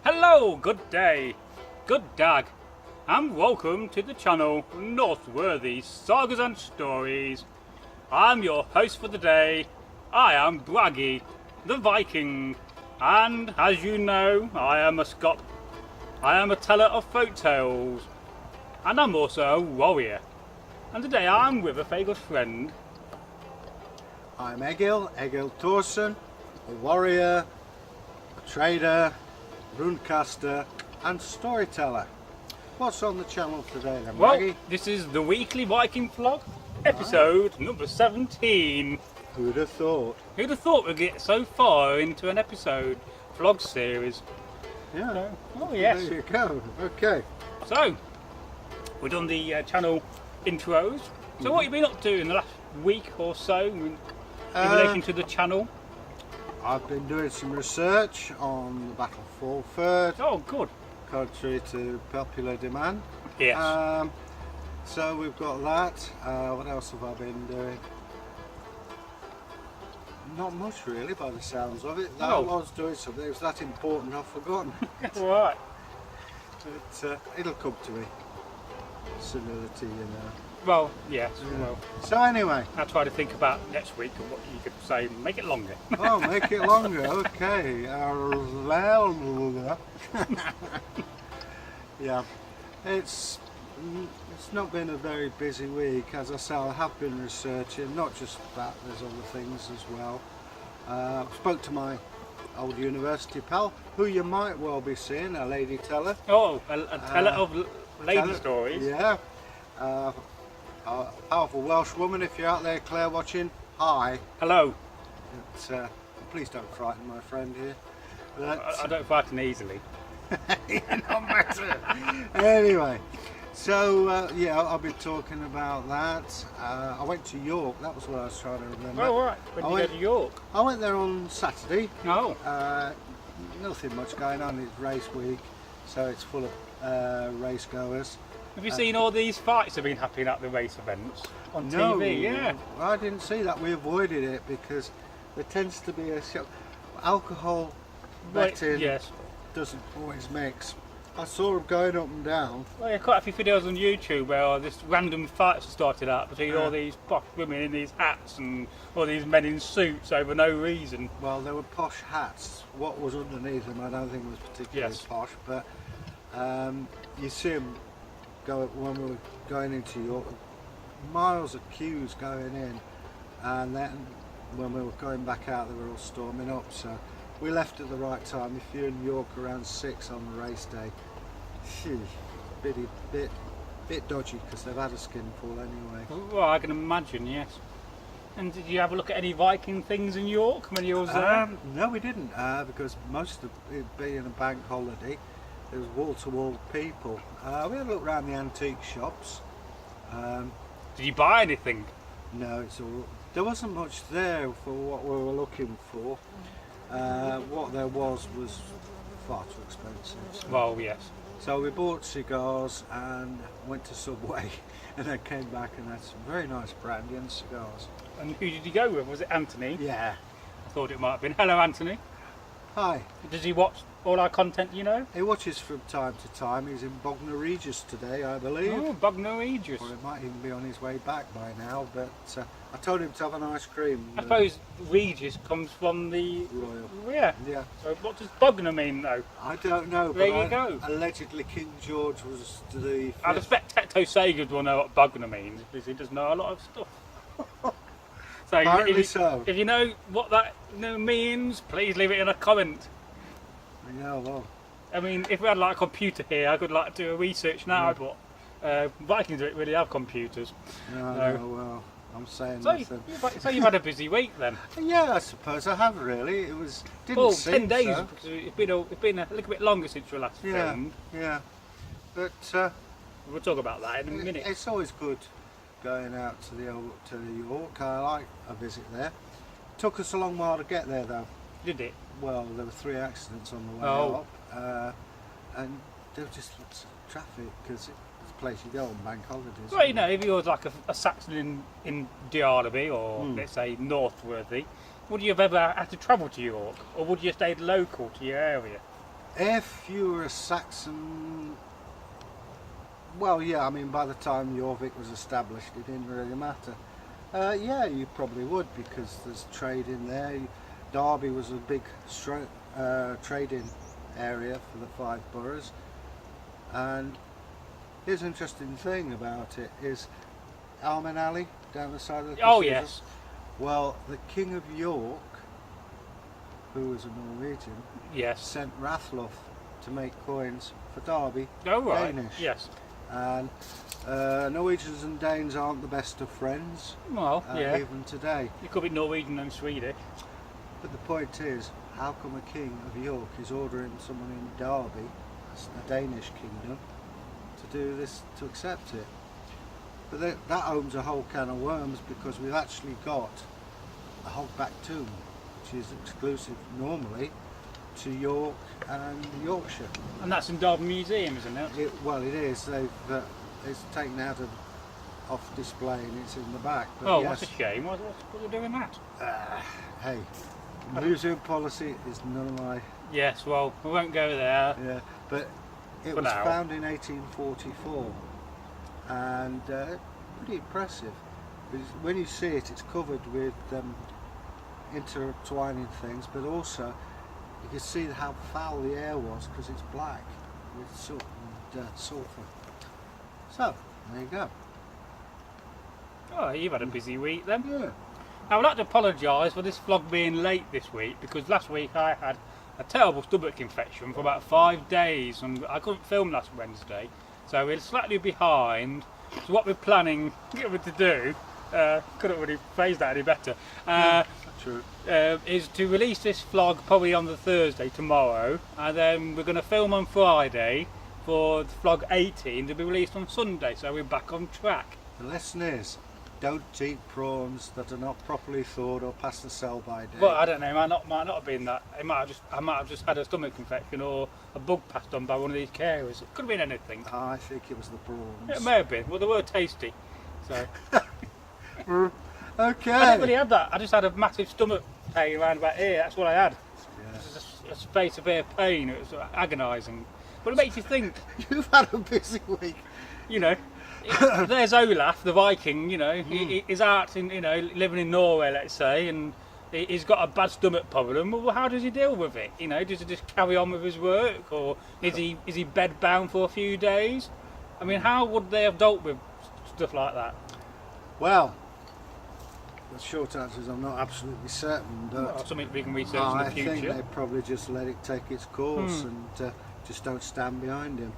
Hello, good day, good dag, and welcome to the channel Northworthy Sagas and Stories. I'm your host for the day. I am Braggy, the Viking, and as you know, I am a teller of folk tales, and I'm also a warrior. And today I'm with a very good friend. I'm Egil Thorson, a warrior, a trader, runecaster and storyteller. What's on the channel today then, Well, Maggie? this is the weekly Viking vlog, episode number 17. Who'd have thought? Who'd have thought we'd get so far into an episode vlog series? Yeah. So, oh yes. There you go. Okay. So, we've done the channel intros. So what have you been up to in the last week or so in relation to the channel? I've been doing some research on the Battle of Fullford, Oh, good. contrary to popular demand. Yes. So we've got that. What else have I been doing? Not much really, by the sounds of it. I was doing something. It was that important, I've forgotten. Right. But it'll come to me. Senility, you know. Well, yes. Yeah. Well, So anyway. I'll try to think about next week and what you could say. Make it longer. Oh, make it longer. Okay. Yeah. It's not been a very busy week. As I say, I have been researching, not just that, there's other things as well. Spoke to my old university pal, who you might well be seeing, a lady teller. Oh, a teller of lady Teller- stories. Yeah. A powerful Welsh woman, if you're out there, Claire, watching, hi. Hello. But, please don't frighten my friend here. But, I don't frighten easily. no matter. Anyway, so yeah, I'll be talking about that. I went to York, that was what I was trying to remember. Oh, right. When did you go to York? I went there on Saturday. No. Nothing much going on, it's race week, so it's full of race goers. Have you seen all these fights that have been happening at the race events on No, TV? Yeah. I didn't see that. We avoided it because there tends to be a show. Alcohol betting Yes. doesn't always mix. I saw them going up and down. Well, yeah, quite a few videos on YouTube where this random fights started out between all these posh women in these hats and all these men in suits over no reason. Well, there were posh hats. What was underneath them I don't think was particularly Yes. posh, but you see them go when we were going into York, miles of queues going in, and then when we were going back out they were all storming up, so we left at the right time. If you're in York around 6 on the race day, phew, bit dodgy because they've had a skinful anyway. Well, I can imagine, yes. And did you have a look at any Viking things in York when you was there? No, we didn't, because most of it being a bank holiday, there was wall-to-wall people. We had a look around the antique shops. Did you buy anything? No, there wasn't much there for what we were looking for. What there was far too expensive. So. Well, yes. So we bought cigars and went to Subway, and then came back and had some very nice brandy and cigars. And who did you go with? Was it Anthony? Yeah. I thought it might have been. Hello, Anthony. Hi. Does he watch all our content, you know? He watches from time to time. He's in Bognor Regis today, I believe. Oh, Bognor Regis. Or it might even be on his way back by now, but I told him to have an ice cream. I suppose Regis comes from the... Royal. Yeah. Yeah. So what does Bognor mean, though? I don't know, There but you go. Allegedly King George was the I fifth. expect Sagas will know what Bognor means, because he does know a lot of stuff. So Apparently so. If you know what that means, please leave it in a comment. Yeah, well, I mean, if we had like a computer here, I could like do a research now, but Vikings don't really have computers. no, No. well, I'm saying So, nothing. so you've had a busy week then? Yeah, I suppose I have really. It was didn't Well, seem 10 days, so. because it's been a little bit longer since we last Yeah, filmed. yeah, but We'll talk about that in a minute. it's always good going out to the York. I like a visit there. Took us a long while to get there though. Did it? Well, there were 3 accidents on the way Oh. up, and there was just lots of traffic because it's a place you go on bank holidays. Well, you know, if you was like a Saxon in Derby or let's say Northworthy, would you have ever had to travel to York, or would you have stayed local to your area? If you were a Saxon, well, yeah, I mean, by the time Jorvik was established, it didn't really matter. Yeah, you probably would, because there's trade in there. Derby was a big trading area for the 5 boroughs. And here's an interesting thing about it is Almen Alley down the side of the Oh, cathedral. yes. Well, the King of York, who was a Norwegian, Yes. sent Rathloff to make coins for Derby, Oh, right. Danish. Yes. And Norwegians and Danes aren't the best of friends, Well, yeah. even today. You could be Norwegian and Swedish. But the point is, how come a King of York is ordering someone in Derby, a Danish kingdom, to do this, to accept it? But that opens a whole can of worms, because we've actually got a hogback tomb, which is exclusive normally to York and Yorkshire. And that's in Derby Museum, isn't it? Well, it is. It's taken out off display and it's in the back. But Oh, yes, that's a shame. What are they doing that? hey, museum policy is none of my. Yes, well, we won't go there. Yeah, but it For was now. found in 1844, and pretty impressive. Because when you see it, it's covered with intertwining things, but also you can see how foul the air was, because it's black with soot and sulphur. So there you go. Oh, you've had a busy week then. Yeah. I would like to apologise for this vlog being late this week, because last week I had a terrible stomach infection for about 5 days and I couldn't film last Wednesday, so we're slightly behind. So what we're planning to do, couldn't really phrase that any better, True. is to release this vlog probably on the Thursday tomorrow, and then we're going to film on Friday for vlog 18 to be released on Sunday, so we're back on track. The lesson is, don't eat prawns that are not properly thawed or past the sell-by date. Well, I don't know. It might not have been that. I might have just had a stomach infection or a bug passed on by one of these carers. It could have been anything. I think it was the prawns. It may have been. Well, they were tasty. So Okay. I didn't really have that. I just had a massive stomach pain around about here. That's what I had. Yeah. It was a space of air pain. It was agonising. But it makes you think. You've had a busy week. You know, there's Olaf, the Viking. You know, he's out in living in Norway, let's say, and he's got a bad stomach problem. Well, how does he deal with it? You know, does he just carry on with his work, or is he bed bound for a few days? I mean, how would they have dealt with stuff like that? Well, the short answer is I'm not absolutely certain, but Well, something we can research in I the think future. they probably just let it take its course and just don't stand behind him.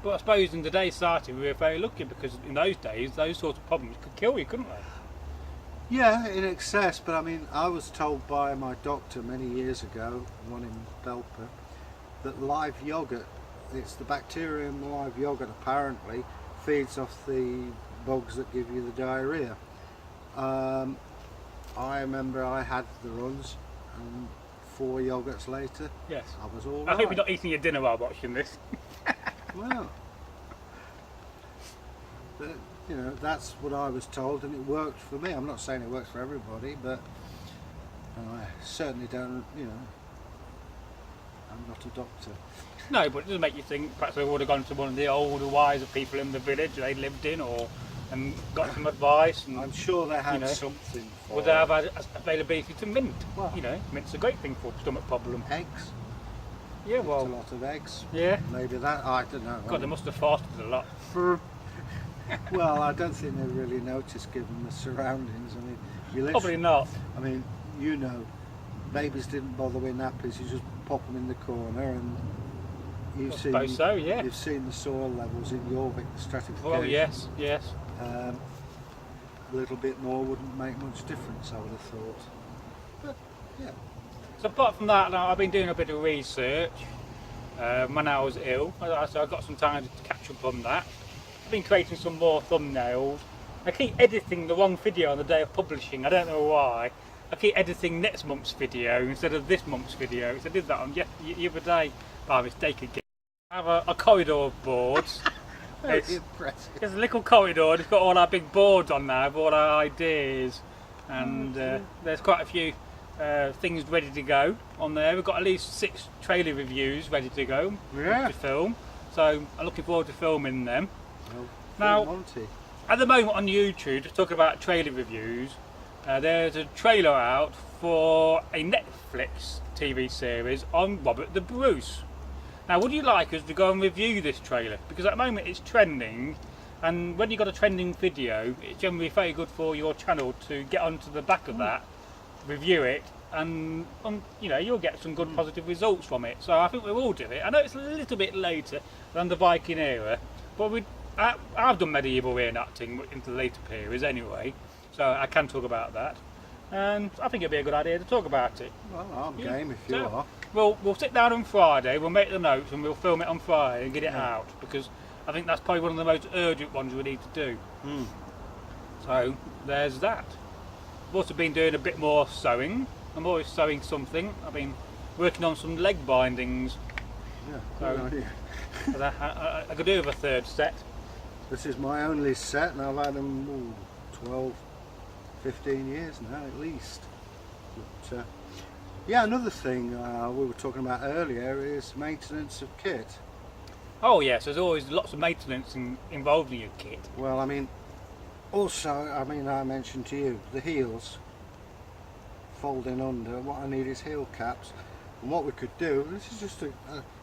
But I suppose in today's society we were very lucky, because in those days those sorts of problems could kill you, couldn't they? Yeah, in excess, but I mean, I was told by my doctor many years ago, one in Belper, that live yogurt, it's the bacteria in the live yogurt apparently, feeds off the bugs that give you the diarrhea. I remember I had the runs, and 4 yogurts later, Yes. I was all I right. hope you're not eating your dinner while watching this. Well, but, you know, that's what I was told, and it worked for me. I'm not saying it works for everybody, but I certainly don't, I'm not a doctor. No, but it does make you think perhaps they would have gone to one of the older, wiser people in the village they lived in, and got some advice. And I'm sure they had know, something for would they have had availability to mint? Well- Mint's a great thing for stomach problem. eggs. Yeah, A well, lot of eggs. yeah. Maybe that, I don't know. God, they must have fasted a lot. Well, I don't think they really noticed given the surroundings. I mean, you Probably literally, not. I mean, babies didn't bother with nappies. You just pop them in the corner, and I suppose so, yeah. You've seen the soil levels in Jorvik, the stratification. Well, yes, yes. A little bit more wouldn't make much difference, I would have thought. But yeah, So apart from that, I've been doing a bit of research when I was ill, so I got some time to catch up on that. I've been creating some more thumbnails. I keep editing the wrong video on the day of publishing, I don't know why. I keep editing next month's video instead of this month's video, so I did that on the other day by mistake again. I have a corridor of boards. very It's- impressive. It's a little corridor, it's got all our big boards on now, with all our ideas, and there's quite a few things ready to go on there. We've got at least 6 trailer reviews ready to go Yeah. to film. So I'm looking forward to filming them. Well, Now- Monty. At the moment on YouTube, just talking about trailer reviews, there's a trailer out for a Netflix TV series on Robert the Bruce. Now, would you like us to go and review this trailer? Because at the moment it's trending, and when you've got a trending video, it's generally very good for your channel to get onto the back of that, review it, and you know, you'll get some good positive results from it. So I think we'll all do it. I know it's a little bit later than the Viking era, but I've done medieval reenacting into the later periods anyway, so I can talk about that. And I think it'd be a good idea to talk about it. Well, I'm Yeah. game if you So, are. We'll sit down on Friday, we'll make the notes and we'll film it on Friday and get it out, because I think that's probably one of the most urgent ones we need to do. So there's that. I've also been doing a bit more sewing. I'm always sewing something. I've been working on some leg bindings. Yeah. So- good idea. But I could do with a third set. This is my only set, and I've had them 12, 15 years now at least. But, yeah, another thing we were talking about earlier is maintenance of kit. Oh yes, there's always lots of maintenance involved in your kit. Well, I mean, also, I mentioned to you, the heels folding under. What I need is heel caps. And what we could do, this is just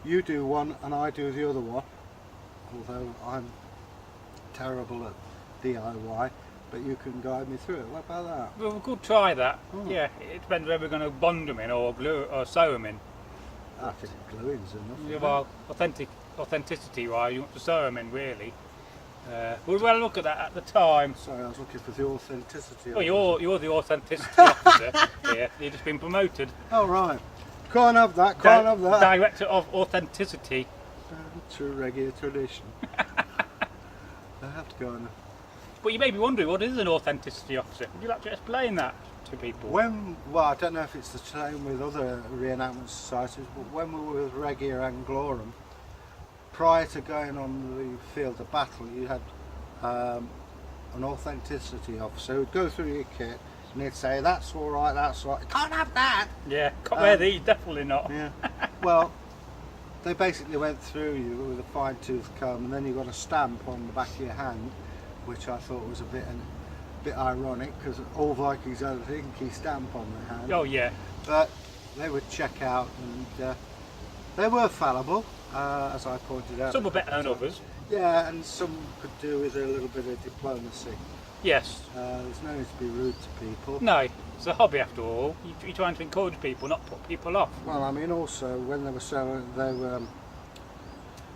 you do one and I do the other one. Although I'm terrible at DIY, but you can guide me through it. What about that? Well, we could try that. Oh. Yeah, it depends whether we're going to bond them in or glue or sew them in. I think gluing's enough. Yeah, isn't well, authenticity wise, you want to sew them in really. We'll well look at that at the time. it? Sorry, I was looking for the authenticity. Well, of it. you're the authenticity officer here. You've just been promoted. Oh right. Can't have that. Can't have that. Director of authenticity. True regular tradition. I have to go on. But you may be wondering, what is an authenticity officer? Would you like to explain that to people? Well, I don't know if it's the same with other reenactment societies, but when we were with Regia Anglorum, prior to going on the field of battle, you had an authenticity officer who'd go through your kit and he'd say, "That's all right, that's all right. You can't have that." Yeah, can't wear these, definitely not. Yeah. Well, they basically went through you with a fine-tooth comb, and then you got a stamp on the back of your hand, which I thought was a bit ironic, because all Vikings had a dinky stamp on their hand. Oh yeah. But they would check out, and they were fallible, as I pointed out. Some were better than others. Yeah, and some could do with a little bit of diplomacy. Yes. There's no need to be rude to people. No, it's a hobby after all. You're trying to encourage people, not put people off. Well, I mean, also when they were selling, they were,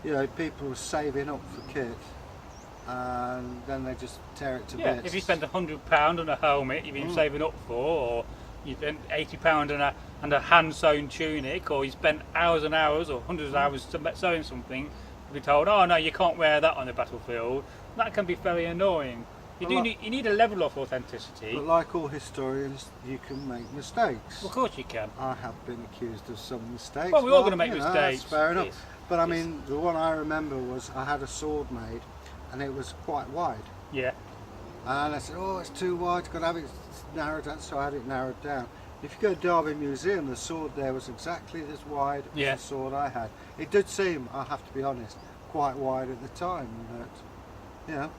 you know, people were saving up for kit, and then they just tear it to Yeah, bits. if you spend £100 on a helmet you've been saving up for, or you spent £80 on a hand-sewn tunic, or you spent hours and hours or hundreds of hours sewing something, you'll be told, "Oh no, you can't wear that on the battlefield." That can be very annoying. You need a level of authenticity. But like all historians, you can make mistakes. Of course you can. I have been accused of some mistakes. Well, we're all going to make you know, mistakes. That's fair enough. Yes. But I Yes. mean, the one I remember was I had a sword made, and it was quite wide. Yeah. And I said, "Oh, it's too wide. Got to have it narrowed down." So I had it narrowed down. If you go to Derby Museum, the sword there was exactly as wide Yeah. as the sword I had. It did seem, I have to be honest, quite wide at the time. But you know,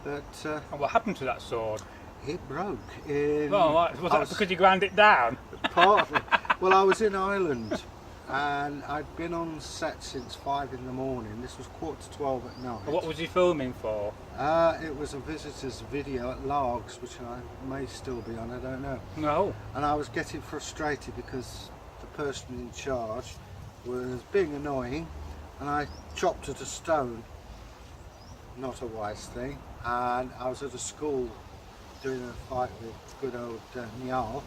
that And what happened to that sword? it broke in. Oh, right. Was I that because you ground it down? partly. Well, I was in Ireland, and I'd been on set since 5 in the morning. This was 11:45 at night. What was he filming for? It was a visitor's video at Largs, which I may still be on, I don't know. No. And I was getting frustrated because the person in charge was being annoying, and I chopped at a stone. Not a wise thing. And I was at a school doing a fight with good old Niall,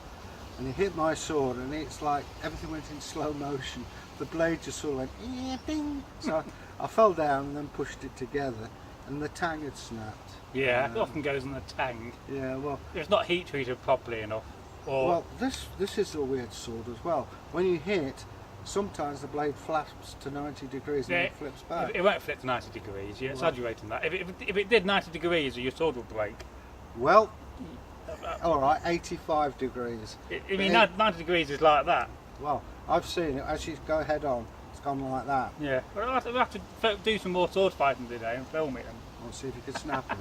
and he hit my sword, and it's like everything went in slow motion. The blade just sort of went, "Eh, bing." So I fell down and then pushed it together, and the tang had snapped. Yeah, it often goes in the tang. Yeah, well, If it's not heat treated properly enough. Or well, this is a weird sword as well. When you hit, sometimes the blade flaps to 90 degrees and then it flips back. it won't flip to 90 degrees. You're exaggerating that. If it did 90 degrees, your sword would break. Well, All right, 85 degrees. I mean, 90 degrees is like that. Well, I've seen it. As you go head on, it's gone like that. Yeah. We'll have to do some more sword fighting today and film it. We'll see if you can snap it.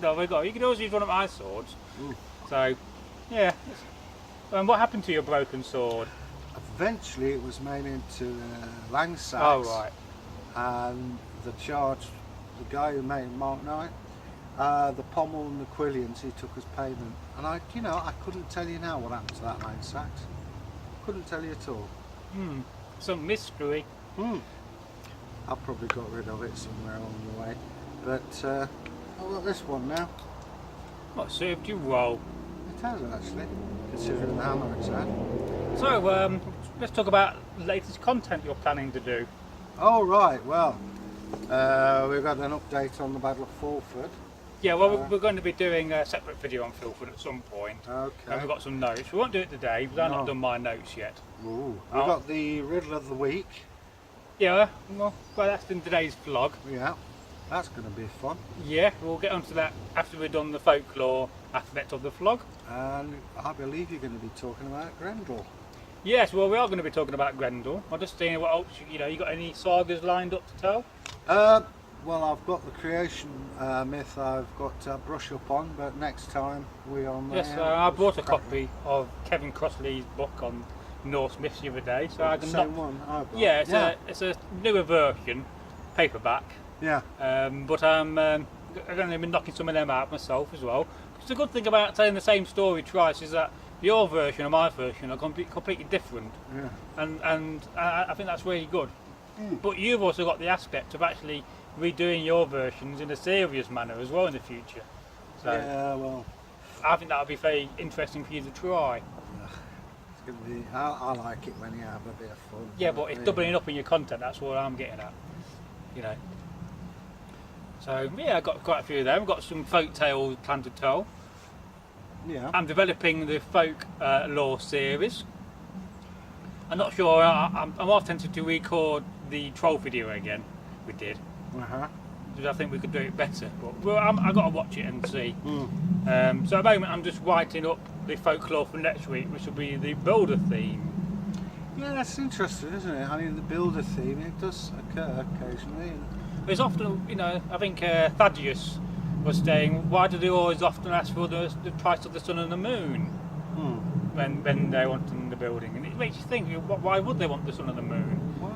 No, we got. You can always use one of my swords. Ooh. So, yeah. And what happened to your broken sword? Eventually, it was made into Langsax. Oh right. And the charge, the guy who made Mark Knight, the pommel and the quillions he took as payment. And I couldn't tell you now what happened to that Langsax. Couldn't tell you at all. Some mystery. I've probably got rid of it somewhere along the way. But I've got this one now. What served you well? It has actually, considering the hammer it's had. So, let's talk about the latest content you're planning to do. Oh right, well, we've got an update on the Battle of Fullford. Yeah, well, we're going to be doing a separate video on Fullford at some point. Okay. And we've got some notes. We won't do it today because I've not done my notes yet. Ooh. We've got the riddle of the week. Yeah, well, that's in today's vlog. Yeah, that's going to be fun. Yeah, we'll get onto that after we've done the folklore aspect of the vlog. And I believe you're going to be talking about Grendel. Yes, well, we are going to be talking about Grendel. I'm just seeing what else, you got any sagas lined up to tell? Well, I've got the creation myth I've got to brush up on, but next time we're on there. Yes, I bought a copy of Kevin Crossley's book on Norse myths the other day, so I can Same one I've got. Yeah, it's a newer version, paperback. Yeah. But I'm going to be knocking some of them out myself as well. It's a good thing about telling the same story twice is that your version and my version are completely different. Yeah. And I think that's really good. But you've also got the aspect of actually redoing your versions in a serious manner as well in the future. So Yeah, well, I think that would be very interesting for you to try. it's going to be. I like it when you have a bit of fun. Yeah, but it's doubling up in your content. That's what I'm getting at. So yeah, I've got quite a few of them. I've got some folk tales planned to tell. Yeah. I'm developing the folk lore series. I'm not sure. I'm half tempted to record the troll video again. We did. Because I think we could do it better. But I've got to watch it and see. So at the moment, I'm just writing up the folklore for next week, which will be the builder theme. Yeah, that's interesting, isn't it? I mean, the builder theme, it does occur occasionally. There's often, I think Thaddeus was saying, why do they always often ask for the price of the sun and the moon when they're wanting the building? And it makes you think, why would they want the sun and the moon? Well,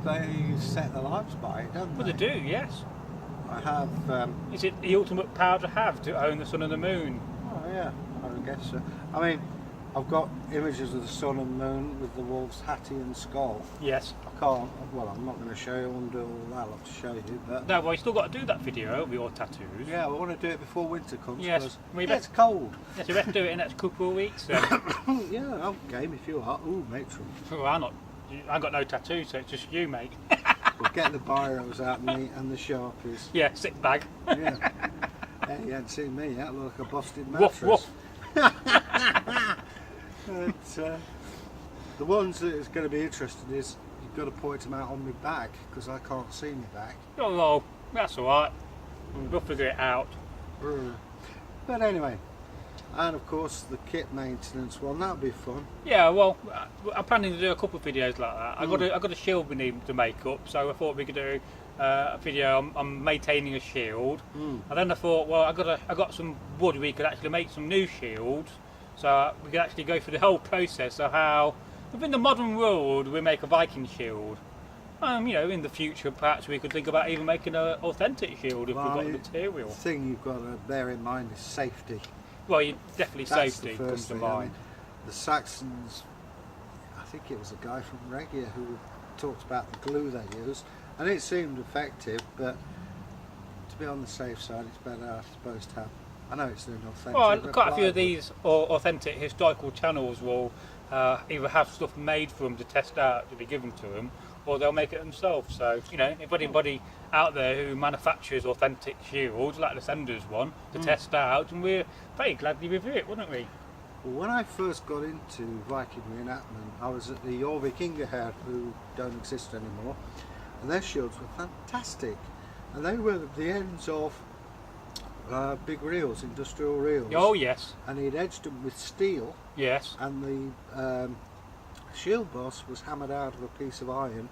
they set their lives by it, don't they? Well, they do, yes. I have. Is it the ultimate power to have, to own the sun and the moon? Oh yeah, I would guess so. I mean, I've got images of the sun and moon with the wolf's hattie and skull. Yes. I can't. Well, I'm not going to show you. I won't do all that. I'll have to show you. But No, well, you still got to do that video of your tattoos. yeah, we want to do it before winter comes. Yes. It's cold. Yes, you have to do it in the next couple of weeks. Then. Yeah, I'm game if you are. Ooh, matron. Well, I've got no tattoos, so it's just you, mate. We'll get the biros out and the sharpies. Yeah, sick bag. Yeah. Hey, you hadn't seen me yet. I look like a busted Woof, mattress. woof. But, the ones that is going to be interesting is you've got to point them out on my back because I can't see my back. Oh, well, that's alright. We'll figure it out. But anyway, and of course the kit maintenance one, that'll be fun. Yeah, well, I'm planning to do a couple of videos like that. I got a shield we need to make up, so I thought we could do a video on maintaining a shield. And then I thought, well, I got some wood we could actually make some new shields, so we could actually go through the whole process of how within the modern world we make a Viking shield. In the future perhaps we could think about even making an authentic shield if we've got the material. The thing you've got to bear in mind is safety. Well, definitely That's safety the comes first to thing. I mind. mean, the Saxons, I think it was a guy from Regia who talked about the glue they used, and it seemed effective, but to be on the safe side, it's better, I suppose, to have. I know it's an authentic. Well, quite a few of these authentic historical channels will either have stuff made for them to test out to be given to them, or they'll make it themselves. So, if anybody out there who manufactures authentic shields, like the Senders one, to test out, and we're very gladly review it, wouldn't we? Well, when I first got into Viking reenactment, I was at the Vikingaher, who don't exist anymore, and their shields were fantastic. And they were the ends of big reels, industrial reels. Oh yes, And he'd edged them with steel, yes. and the shield boss was hammered out of a piece of iron,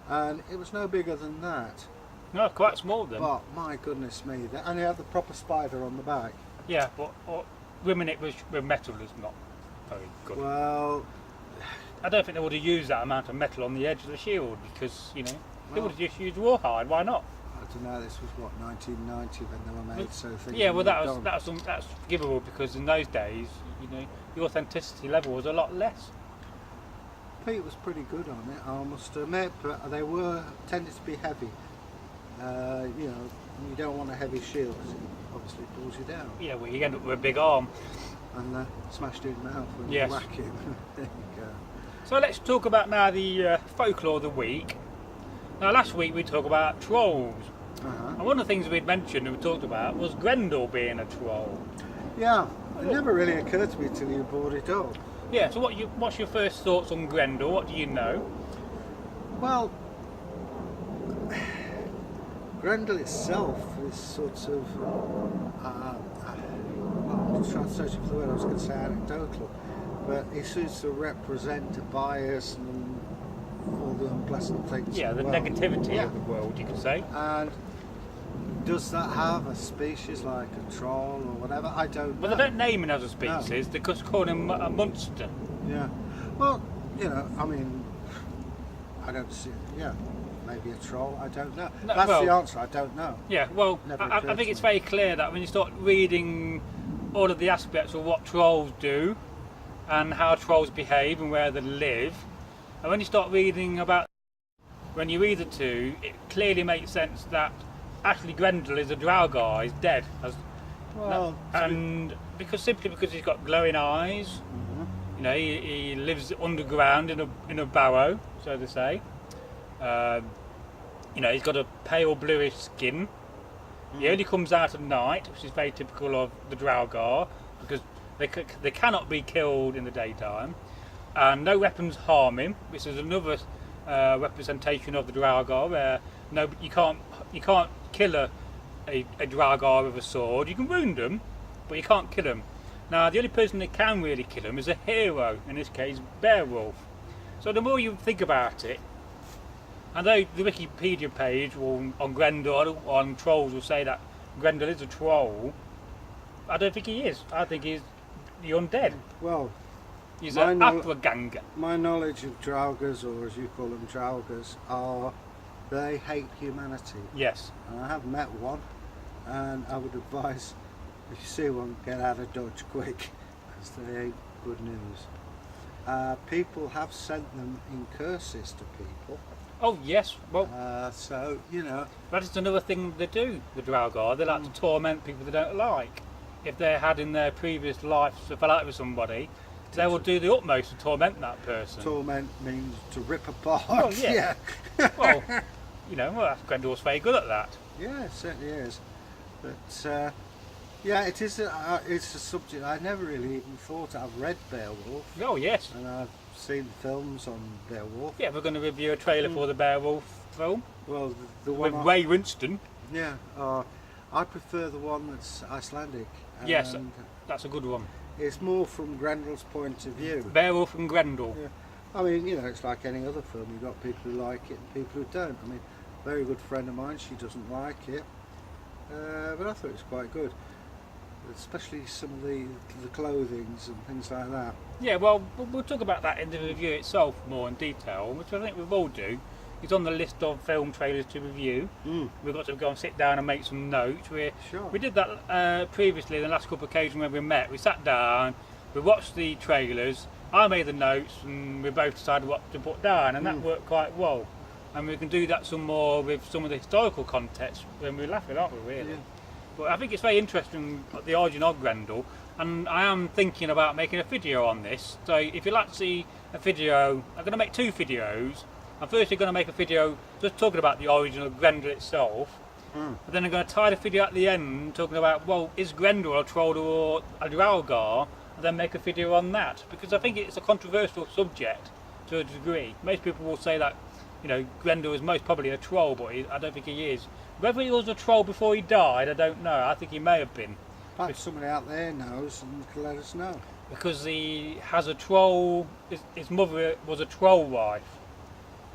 and it was no bigger than that. No, quite small then. But my goodness me, and he had the proper spider on the back. Yeah, but women it was with metal is not very good. Well, I don't think they would have used that amount of metal on the edge of the shield because, you know, they Well- would have just used rawhide. Why not? I don't know. This was what 1990 when they were made, so things Yeah, well, moved that's on. that's forgivable because in those days, you know, the authenticity level was a lot less. Pete was pretty good on it, I must admit, but they were tended to be heavy. You know, you don't want a heavy shield because it obviously pulls you down. Yeah, well, you end up with a big arm. And smashed in mouth when Yes. you whack him. There you go. So let's talk about now the folklore of the week. Now, last week we talked about trolls, and one of the things we'd mentioned and we talked about was Grendel being a troll. Yeah, it never really occurred to me till you brought it up. Yeah. So what's your first thoughts on Grendel? What do you know? Well, Grendel itself is sort of, well, I'm just trying to search for the word, I was going to say anecdotal, but he seems to represent a bias and all the unpleasant things. Yeah, of the world. negativity Yeah. of the world, you could say. And does that have a species like a troll or whatever? I don't know. Well, they don't name him as a species; they just call him a monster. Yeah. Well, you know, I mean, I don't see. Yeah, maybe a troll. I don't know. No, That's well- the answer. I don't know. Yeah, well, Never I occurred think to it's me. very clear that when you start reading all of the aspects of what trolls do and how trolls behave and where they live, and when you start reading about, when you read the two, it clearly makes sense that actually Grendel is a draugar, he's dead. Well, And simply because he's got glowing eyes, you know, he lives underground in a barrow, so to say. You know, he's got a pale bluish skin. He only comes out at night, which is very typical of the draugar, because they cannot be killed in the daytime, and no weapons harm him, which is another representation of the draugar, where you can't kill a draugar with a sword. You can wound them, but you can't kill them. Now, the only person that can really kill him is a hero, in this case, Beowulf. So the more you think about it, and though the Wikipedia page on Grendel, on trolls, will say that Grendel is a troll, I don't think he is. I think he's the undead. well, He's My an know- Appleganger. my knowledge of draugars, or as you call them, draugars, are they hate humanity. Yes. And I have met one, and I would advise if you see one, get out of Dodge quick, because they ain't good news. People have sent them in curses to people, Oh yes. Well, so you know. that is another thing they do. The draugar. They like to torment people they don't like. If they had in their previous life to fell out with somebody, they will do the utmost to torment that person. Torment means to rip apart. Well, yeah. yeah. Well, you know, Grendel's very good at that. Yeah, it certainly is. But yeah, it's a subject I never really even thought. I've read Beowulf, Oh yes. and I've seen films on Beowulf. Yeah, we're going to review a trailer for the Beowulf film Well, the with one Ray Winston. yeah, I prefer the one that's Icelandic. Yes. And That's a good one. it's more from Grendel's point of view. Beowulf and Grendel. Yeah. I mean, you know, it's like any other film. You've got people who like it and people who don't. I mean, a very good friend of mine, she doesn't like it, but I thought it was quite good. Especially some of the clothings and things like that. Yeah, well, we'll talk about that in the review itself more in detail, which I think we will do. It's on the list of film trailers to review. We've got to go and sit down and make some notes. Sure. We did that previously, the last couple of occasions when we met. We sat down, we watched the trailers, I made the notes, and we both decided what to put down, and that worked quite well. And we can do that some more with some of the historical context when we're laughing, aren't we, really? Yeah. But I think it's very interesting, the origin of Grendel, and I am thinking about making a video on this. So if you'd like to see a video, I'm going to make two videos. I'm firstly going to make a video just talking about the origin of Grendel itself, and then I'm going to tie the video at the end talking about, well, is Grendel a troll or a draugar, and then make a video on that, because I think it's a controversial subject to a degree. Most people will say that, you know, Grendel is most probably a troll, but I don't think he is. Whether he was a troll before he died, I don't know. I think he may have been. Perhaps somebody out there knows and can let us know. Because he has a troll, his mother was a troll wife.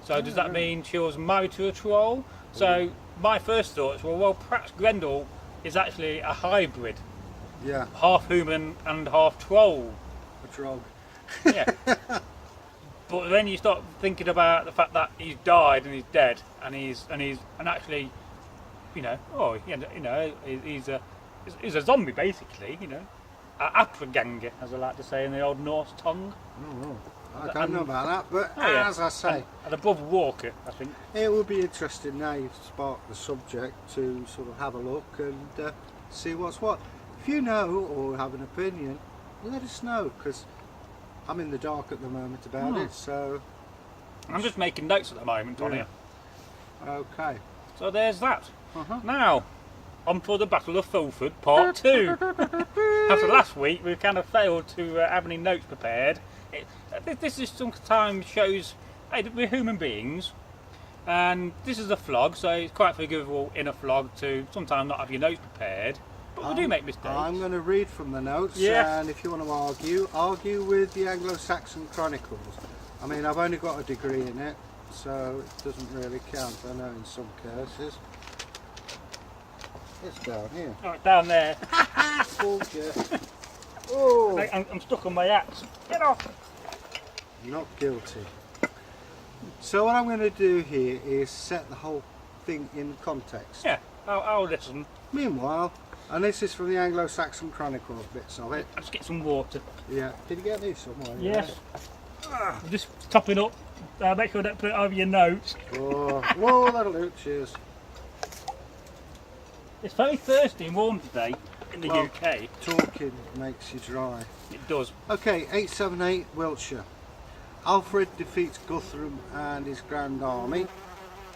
So does that mean she was married to a troll? So my first thoughts were, well, perhaps Grendel is actually a hybrid. Yeah. Half human and half troll. A drog. Yeah. But then you start thinking about the fact that he's died and he's dead, and actually, he's a zombie basically, a Apraganger, as I like to say in the old Norse tongue. Oh, I don't know about that, but as I say, and above Walker, I think. It would be interesting now you've sparked the subject to sort of have a look and see what's what. If you know or have an opinion, let us know, because I'm in the dark at the moment about it, so... I'm just making notes at the moment on it. Okay. So there's that. Now, on for the Battle of Fulford, Part 2. After last week, we kind of failed to have any notes prepared. This is sometimes shows, hey, we're human beings, and this is a flog, so it's quite forgivable in a flog to sometimes not have your notes prepared. But we do make mistakes. I'm going to read from the notes, and if you want to argue with the Anglo-Saxon Chronicles. I mean, I've only got a degree in it, so it doesn't really count, I know, in some cases. It's down here. Oh, it's down there. Oh! I'm stuck on my axe. Get off! Not guilty. So what I'm going to do here is set the whole thing in context. Yeah, I'll listen. Meanwhile, and this is from the Anglo-Saxon Chronicles, bits of it. I'll just get some water. Yeah. Did you get these somewhere? Yes. I'm just topping up. Make sure I don't put it over your notes. Oh, whoa, that'll do. Cheers. It's very thirsty and warm today in the UK. Talking makes you dry. It does. Okay, 878 Wiltshire. Alfred defeats Guthrum and his grand army.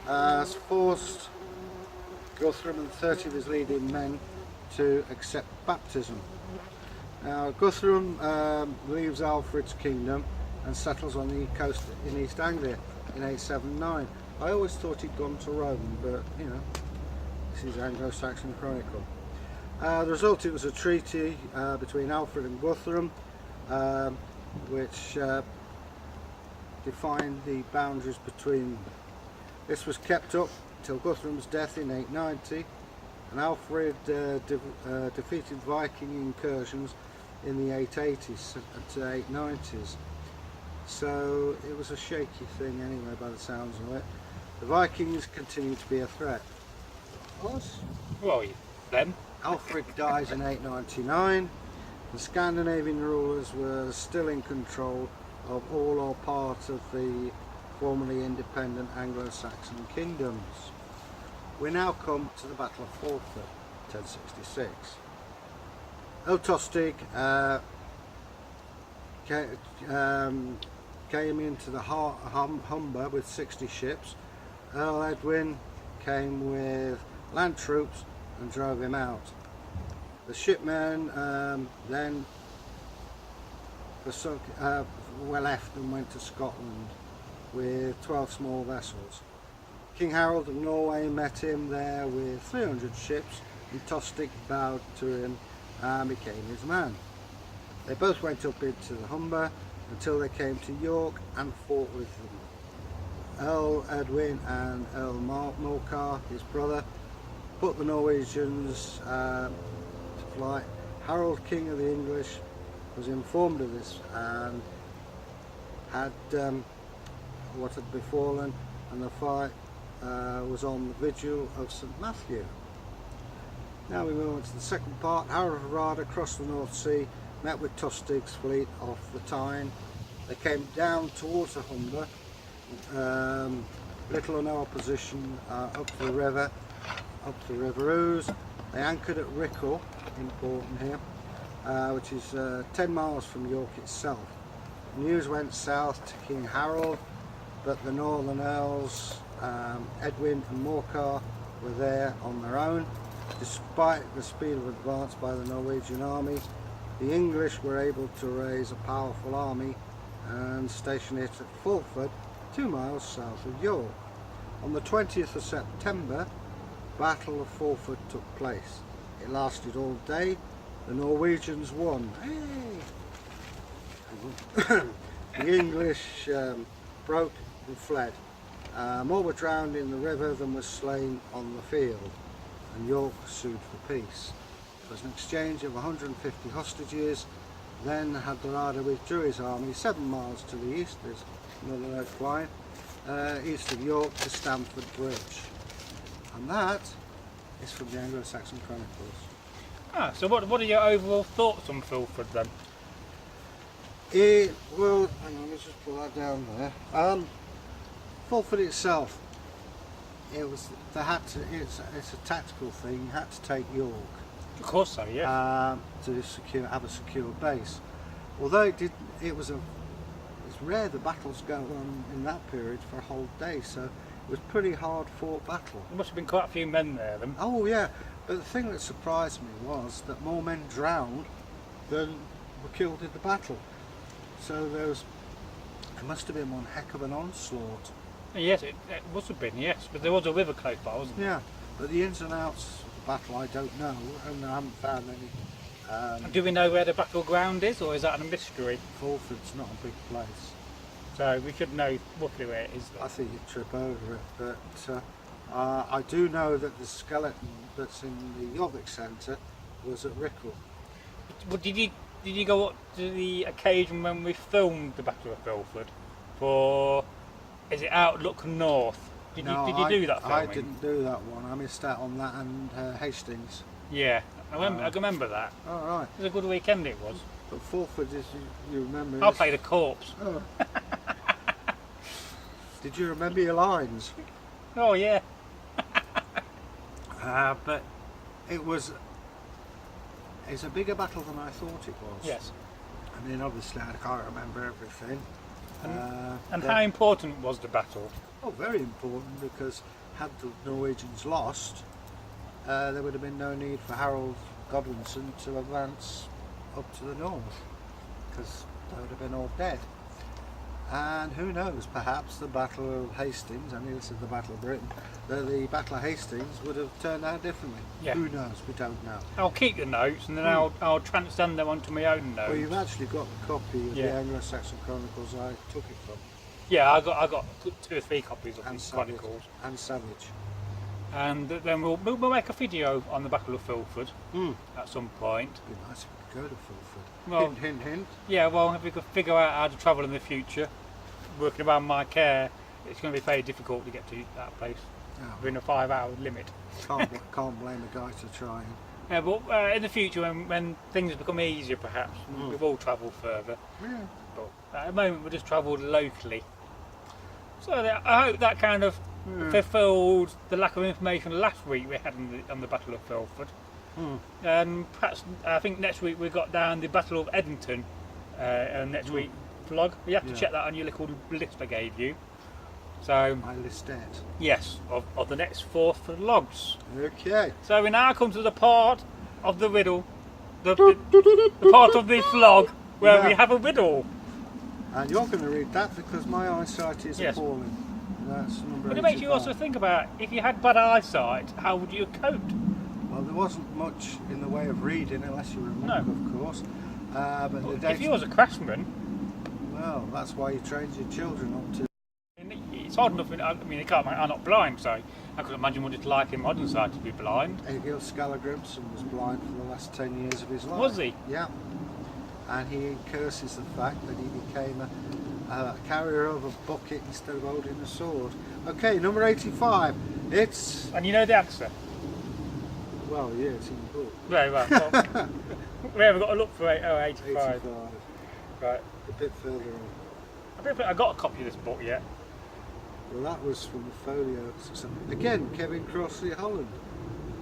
Has forced Guthrum and 30 of his leading men to accept baptism. Now Guthrum leaves Alfred's kingdom and settles on the coast in East Anglia in 879. I always thought he'd gone to Rome, but this is Anglo-Saxon Chronicle. The result, it was a treaty between Alfred and Guthrum, which defined the boundaries between them. This was kept up until Guthrum's death in 890, and Alfred defeated Viking incursions in the 880s to 890s. So it was a shaky thing anyway, by the sounds of it. The Vikings continued to be a threat. Well, them. Alfred dies in 899. The Scandinavian rulers were still in control of all or part of the formerly independent Anglo-Saxon kingdoms. We now come to the Battle of Folklore, 1066. Tostig came into the Humber with 60 ships. Earl Edwin came with land troops and drove him out. The shipmen then were left and went to Scotland with 12 small vessels. King Harold of Norway met him there with 300 ships, and Tostig bowed to him and became his man. They both went up into the Humber until they came to York and fought with them. Earl Edwin and Earl Morcar, his brother, put the Norwegians to flight. Harold, King of the English, was informed of this and had what had befallen, and the fight was on the vigil of St Matthew. Now we move on to the second part. Harold of Rada crossed the North Sea, met with Tostig's fleet off the Tyne. They came down towards the Humber, little or no opposition up the River Ouse. They anchored at Rickle, important here, which is 10 miles from York itself. News went south to King Harold, but the Northern Earls, Edwin and Morcar, were there on their own. Despite the speed of advance by the Norwegian army, the English were able to raise a powerful army and station it at Fullford, 2 miles south of York. On the 20th of September, Battle of Fullford took place. It lasted all day. The Norwegians won. Hey! The English broke and fled. More were drowned in the river than were slain on the field, and York sued for peace. It was an exchange of 150 hostages. Then Haddarada withdrew his army 7 miles to the east, there's another note flying, east of York to Stamford Bridge. And that is from the Anglo-Saxon Chronicles. Ah, so what are your overall thoughts on Fulford then? It will, hang on, let's just pull that down there. Fulford itself, it's a tactical thing. You had to take York. Of course so, yeah. To have a secure base. Although it's rare the battles go on in that period for a whole day, so it was a pretty hard fought battle. There must have been quite a few men there then. Oh yeah, but the thing that surprised me was that more men drowned than were killed in the battle. So there must have been one heck of an onslaught. Yes, it must have been, yes, but there was a river close by, wasn't there? Yeah, but the ins and outs of the battle I don't know, and I haven't found any. Do we know where the battleground is, or is that a mystery? Fulford's not a big place. So we should know roughly where it is then. I think you'd trip over it, but I do know that the skeleton that's in the Jorvik Centre was at Rickle. Well, did you go up to the occasion when we filmed the Battle of Fulford for, is it Outlook North? Did you do that filming? I didn't do that one. I missed out on that and Hastings. Yeah, I remember that. Oh, right. It was a good weekend it was. But Fulford, is you remember? I played a corpse. Oh. Did you remember your lines? Oh yeah. But it's a bigger battle than I thought it was. Yes. I mean, obviously I can't remember everything. And how important was the battle? Oh, very important, because had the Norwegians lost, there would have been no need for Harold Godwinson to advance up to the north, because they would have been all dead. And who knows, perhaps the Battle of Hastings, I mean this is the Battle of Britain, the Battle of Hastings would have turned out differently. Yeah. Who knows, we don't know. I'll keep the notes and then I'll transcend them onto my own notes. Well, you've actually got the copy of Yeah. the Anglo-Saxon Chronicles I took it from. Yeah, I got 2 or 3 copies of And these Savage. chronicles. And Savage. And then we'll make a video on the Battle of Fulford at some point. It'd be nice if we could go to Fullford. Well, Hint, hint, hint. Yeah, well, if we could figure out how to travel in the future, working around my care, it's going to be very difficult to get to that place Oh, within a 5-hour limit. can't blame a guy to try. Yeah, but in the future, when things become easier, perhaps we will travel further. Yeah. But at the moment, we just travelled locally. So I hope that kind of fulfilled the lack of information last week we had on the Battle of Fulford. And perhaps I think next week we got down the Battle of Edmonton, and next week vlog. You have to check that on your little list I gave you. So My listet. yes, of the next 4 vlogs. Okay. So we now come to the part of the riddle, the part of the vlog where we have a riddle. And you're going to read that because my eyesight is Yes. appalling. That's number But it makes you 85. also think about, if you had bad eyesight, how would you have coped? Well, there wasn't much in the way of reading, unless you were a monk, of course. But the If dates, you was a craftsman, well, that's why you trained your children up to. it's hard enough. I mean, I'm not blind, so I could imagine what it's like in modern society to be blind. Egil Skallagrimsson was blind for the last 10 years of his life. Was he? Yeah. And he curses the fact that he became a carrier of a bucket instead of holding a sword. Okay, number 85. It's, And you know the answer. well, yeah, it's in the book. Very well. We haven't got to look for 85. 85. Right. A bit further on. I don't think I got a copy of this book yet. Well, that was from the folio. So, again, Kevin Crossley Holland.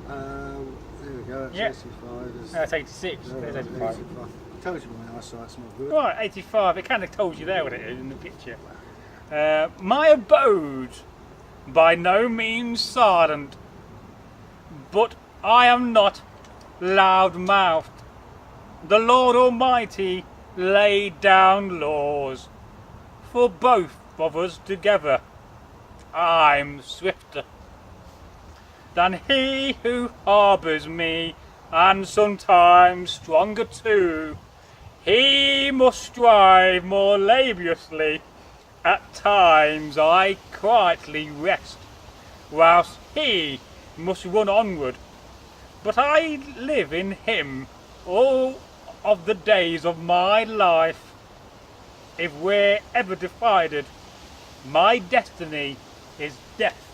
There we go, that's Yeah. 85. No, it's 86. No, It's 85. 85. I told you my eyesight's not good. Right, 85. It kind of told you there what it is in the picture. My abode, by no means silent, but I am not loud-mouthed. The Lord Almighty laid down laws for both of us together. I'm swifter. than he who harbours me, and sometimes stronger too. He must strive more laboriously, at times I quietly rest, whilst he must run onward. But I live in him all of the days of my life. If we're ever divided, my destiny is death.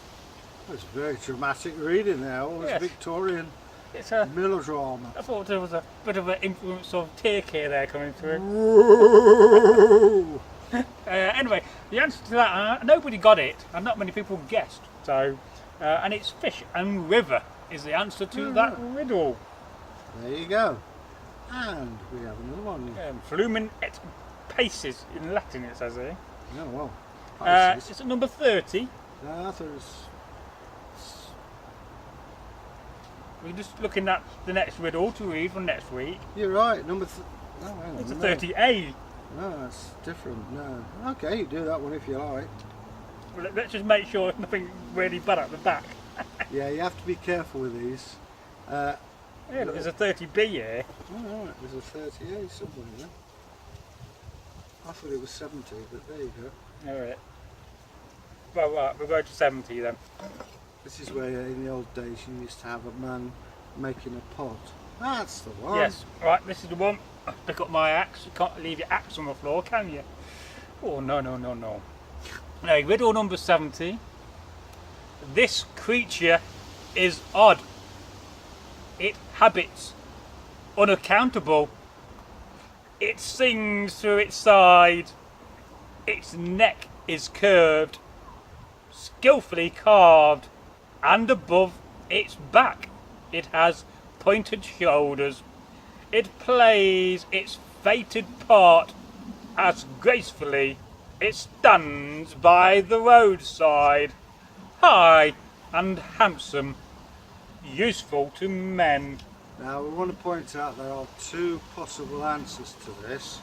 That's very dramatic reading there, almost Yes. Victorian It's a. melodrama. I thought there was a bit of an influence of Turkey there coming through. Whoa. Anyway, the answer to that, nobody got it, and not many people guessed. So, and it's fish and river is the answer to that riddle. There you go. And we have another one. Flumen et paces in Latin, it says here. Oh, well. It's at number 30. No, I thought it was... We're just looking at the next riddle to read for next week. You're right, number... Oh, hang on, It's a no. 30A. No, that's different, no. Okay, you do that one if you like. Well, let's just make sure there's nothing really bad at the back. Yeah, you have to be careful with these. Yeah, look, there's a 30B here. Oh, right, there's a 38 somewhere there. I thought it was 70, but there you go. Alright. Well, right, we'll go to 70 then. This is where in the old days you used to have a man making a pot. That's the one. Yes, right, this is the one. Pick up my axe. You can't leave your axe on the floor, can you? Oh, no, no, no, no. Now, riddle number 70. This creature is odd. It habits unaccountable. It sings through its side. Its neck is curved, skillfully carved, and above its back it has pointed shoulders. It plays its fated part as gracefully. It stands by the roadside, high and handsome, useful to men. Now we want to point out there are two possible answers to this.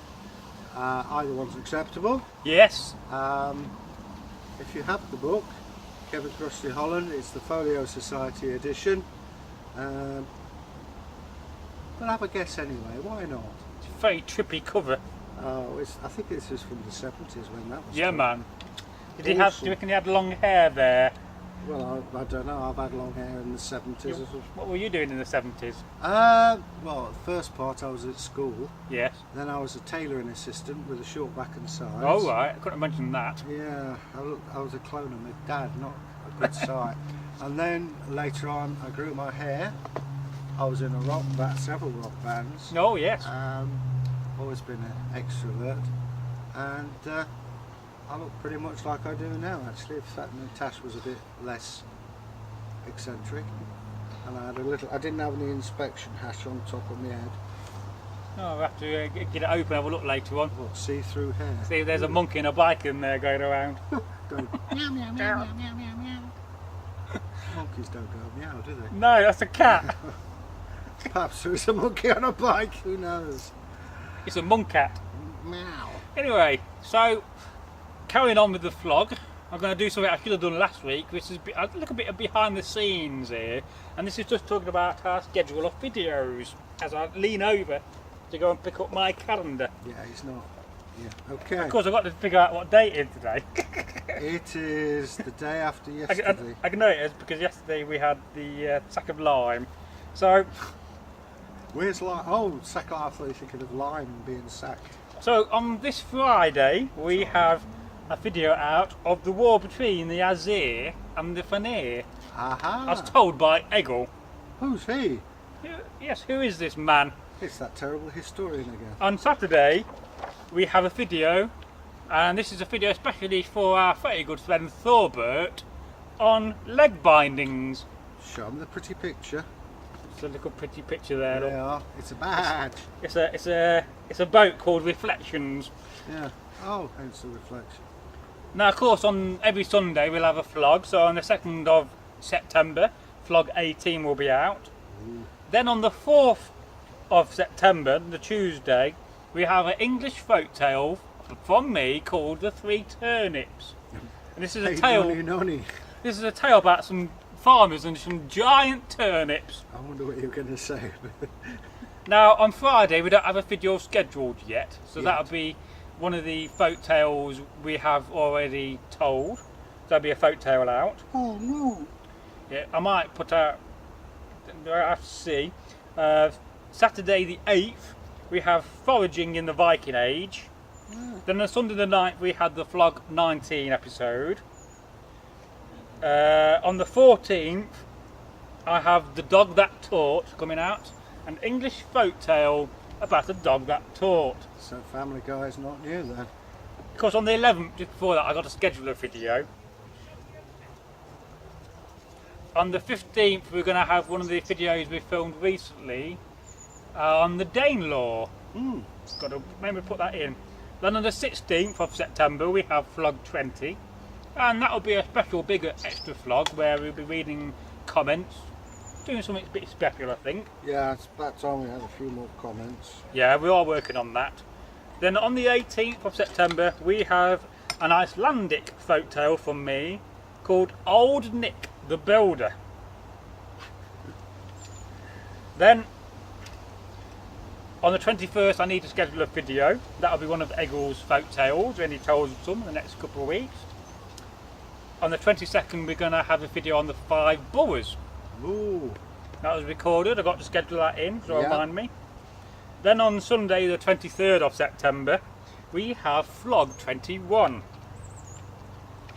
Either one's acceptable. Yes, If you have the book, Kevin Crossley Holland, it's the Folio Society edition. But have a guess anyway, why not? it's a very trippy cover. Oh, I think this is from the 70s when that was Yeah, done. man. Did he have? Do you reckon he had long hair there? Well, I don't know, I've had long hair in the 70s. What were you doing in the 70s? Well, the first part I was at school, Yes. then I was a tailoring assistant with a short back and sides. Oh right, I couldn't imagine that. Yeah, I was a clone of my dad, not a good sight. And then later on I grew my hair. I was in a rock band, several rock bands. Oh yes. Always been an extrovert. And I look pretty much like I do now actually. In fact, my tash was a bit less eccentric. And I didn't have any inspection hash on top of my head. Oh, I'll have to get it open and have a look later on. What, see-through hair? See if there's a monkey and a bike in there going around. Going meow, meow, meow, meow, meow, meow, meow. Monkeys don't go meow, do they? No, that's a cat. Perhaps there is a monkey on a bike, who knows? It's a monk-cat. Meow. Anyway, so carrying on with the vlog, I'm going to do something I should have done last week, which is a little bit of behind the scenes here, and this is just talking about our schedule of videos as I lean over to go and pick up my calendar. Yeah, he's not. Yeah, okay. Of course, I've got to figure out what date it is today. It is the day after yesterday. I can know it is because yesterday we had the sack of lime. So, Where's lime? Oh, sack I thought you were thinking of lime being sacked. so on this Friday we have a video out of the war between the Azir and the Fanir. Aha! I was told by Egil. Who's he? Yes, who is this man? It's that terrible historian again. On Saturday we have a video, and this is a video especially for our very good friend Thorbert on leg bindings. Show him the pretty picture. It's a little pretty picture there. There Look. they are. It's a badge. It's a boat called Reflections. Yeah. Oh, hence the reflection. Now, of course, on every Sunday we'll have a vlog. So on the 2nd of September, vlog 18 will be out. Ooh. Then on the 4th of September, the Tuesday, we have an English folk tale from me called The Three Turnips. And this is a Hey, tale. nonny, nonny. This is a tale about some farmers and some giant turnips. I wonder what you're going to say. Now, on Friday, we don't have a video scheduled yet, so Yet. that'll be one of the folk tales we have already told. There'll be a folk tale out. Oh no! Yeah, I might put out, I have to see. Saturday the 8th, we have Foraging in the Viking Age. Then on Sunday the 9th, we had the Flog 19 episode. On the 14th, I have The Dog That Taught coming out. An English folk tale about a dog that taught. So Family Guy's not new then. Of course, on the 11th, just before that, I got to schedule a video. On the 15th, we're going to have one of the videos we filmed recently on the Danelaw. Got to remember to put that in. Then on the 16th of September, we have Flog 20. And that'll be a special, bigger, extra vlog where we'll be reading comments. Doing something a bit special, I think. Yeah, it's about time we had a few more comments. Yeah, we are working on that. Then on the 18th of September, we have an Icelandic folktale from me called Old Nick the Builder. Then on the 21st, I need to schedule a video. That'll be one of Egil's folktales when he tells some in the next couple of weeks. On the 22nd, we're going to have a video on the 5 boroughs. Ooh. That was recorded. I got to schedule that in, so Yeah. remind me. Then on Sunday, the 23rd of September, we have Flog 21.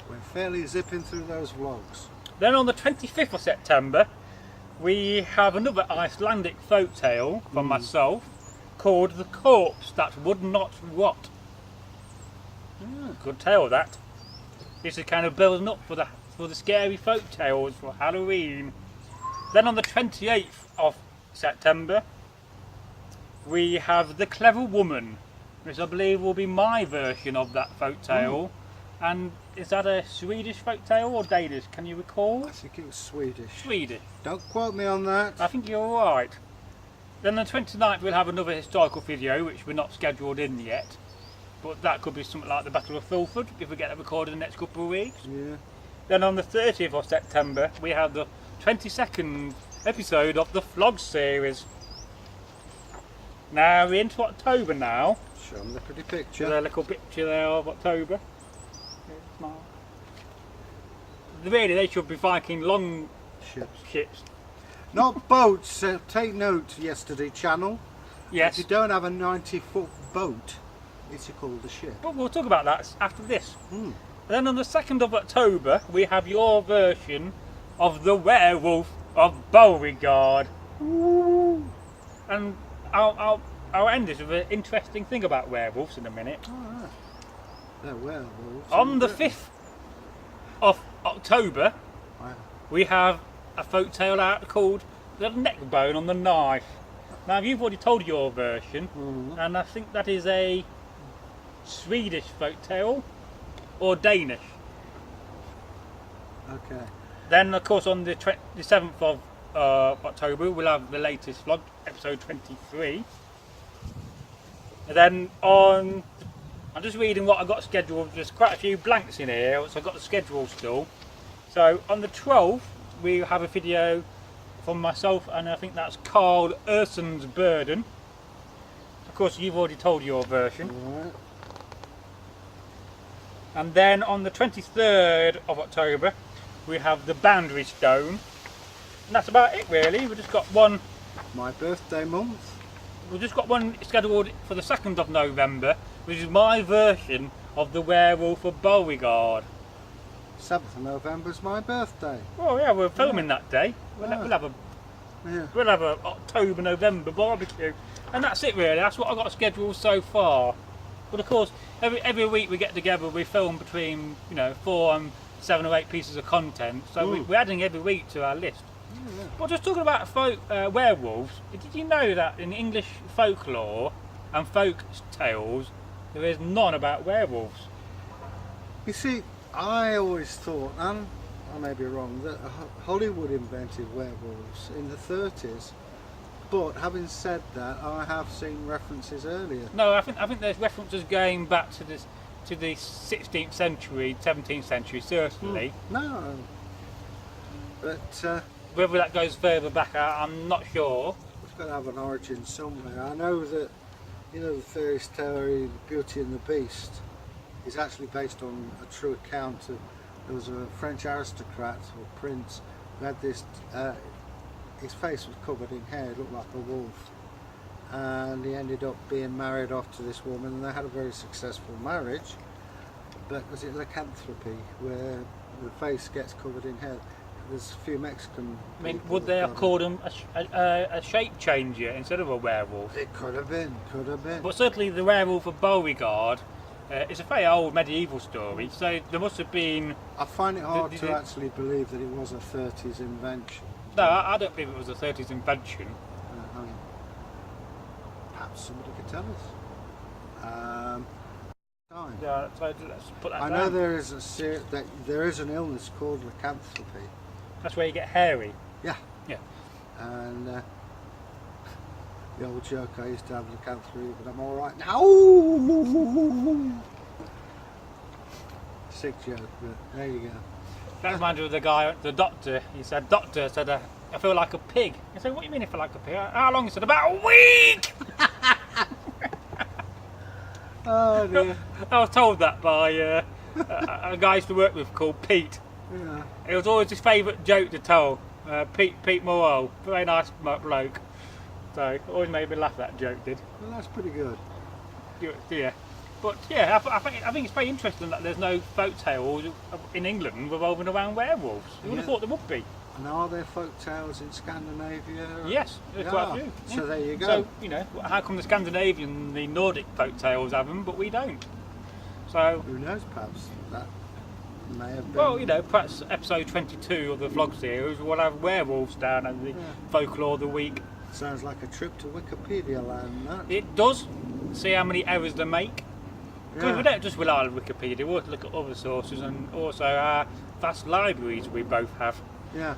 We're fairly zipping through those vlogs. Then on the 25th of September, we have another Icelandic folk tale from myself called The Corpse That Would Not Rot. Good tale, that. This is kind of building up for the scary folk tales for Halloween. Then on the 28th of September, we have The Clever Woman, which I believe will be my version of that folk tale. And is that a Swedish folk tale or Danish? Can you recall? I think it was Swedish. Swedish. Don't quote me on that. I think you're right. Then on the 29th, we'll have another historical video, which we're not scheduled in yet. But that could be something like the Battle of Fullford, if we get that recorded in the next couple of weeks. Yeah. Then on the 30th of September, we have the 22nd episode of the Flog series. Now we're into October now. Show them the pretty There's picture. a little picture there of October. Really, they should be Viking long Ships. ships. Not boats. So take note, yesterday channel. Yes, If you don't have a 90-foot boat, it's called a ship. but we'll talk about that after this. Mm. Then on the 2nd of October, we have your version of The Werewolf of Beauregard. And I'll end this with an interesting thing about werewolves in a minute. Alright. They're werewolves. On the 5th of October, Wow. we have a folk tale out called The Neck Bone on the Knife. Now, you've already told your version, and I think that is a Swedish folk tale or Danish. Okay. Then, of course, on the 7th of October, we'll have the latest vlog, episode 23. And then I'm just reading what I've got scheduled. There's quite a few blanks in here, so I've got the schedule still. So on the 12th, we have a video from myself, and I think that's Carl Urson's Burden. Of course, you've already told your version. Alright. And then on the 23rd of October, we have the Boundary Stone. And that's about it, really. We've just got one. My birthday month. We've just got one scheduled for the 2nd of November, which is my version of the Werewolf of Beauregard. 7th of November is my birthday. Oh yeah, we're filming that day. We'll have a Yeah. we'll have a October November barbecue, and that's it really. That's what I've got scheduled so far. But of course, every week we get together, we film between 4 and 7 or 8 pieces of content. So we're adding every week to our list. Yeah. But just talking about werewolves, did you know that in English folklore and folk tales, there is none about werewolves? You see, I always thought, and I may be wrong, that Hollywood invented werewolves in the 30s. But having said that, I have seen references earlier. No, I think there's references going back to the 16th century, 17th century, certainly. No. But Whether that goes further back, I'm not sure. it's got to have an origin somewhere. I know that, you know, the fairy tale Beauty and the Beast is actually based on a true account of, there was a French aristocrat or prince who had this, his face was covered in hair, it looked like a wolf, and he ended up being married off to this woman, and they had a very successful marriage. But was it lycanthropy, where the face gets covered in hair? There's a few Mexican. I mean, would they have called him a shape changer instead of a werewolf? It could have been, could have been. But certainly the werewolf of Beauregard is a very old medieval story, so there must have been... I find it hard to actually believe that it was a 30s invention. No, I don't believe it was a 30s invention. I mean, perhaps somebody could tell us. Time. Yeah, so let's put that I down. know there is there is an illness called lycanthropy. That's where you get hairy. Yeah. Yeah. And the old joke, I used to have lycanthropy, but I'm all right now. Sick joke, but there you go. That reminds me of the guy, the doctor. He said, "Doctor," said, "I feel like a pig." I said, "What do you mean you feel like a pig? How long?" He said, "About a week." Oh dear. I was told that by a guy I used to work with called Pete. Yeah. It was always his favourite joke to tell. Pete Morrow, very nice bloke. So it always made me laugh, that joke did. Well, that's pretty good. Yeah. But yeah, I think it's very interesting that there's no folk tales in England revolving around werewolves. You would have thought there would be. And are there folk tales in Scandinavia? Yes, there's quite a few. So there you go. So, you know, how come the Scandinavian, the Nordic folk tales have them, but we don't? So, who knows, perhaps that may have been... well, you know, perhaps episode 22 of the vlog series will have werewolves down as the folklore of the week. Sounds like a trip to Wikipedia land, that. It does. See how many errors they make. Because we don't just rely on Wikipedia, we also look at other sources and also our vast libraries we both have. Yeah.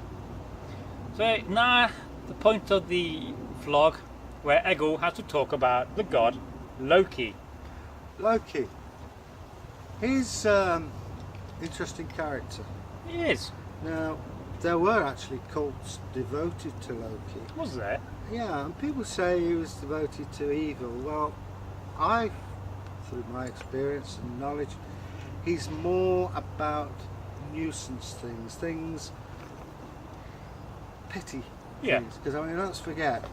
So now the point of the vlog where Egil has to talk about the god Loki. Loki. He's interesting character. He is. Now, there were actually cults devoted to Loki. Was there? Yeah, and people say he was devoted to evil. Well, through my experience and knowledge, he's more about nuisance things petty things. Because, I mean, let's forget,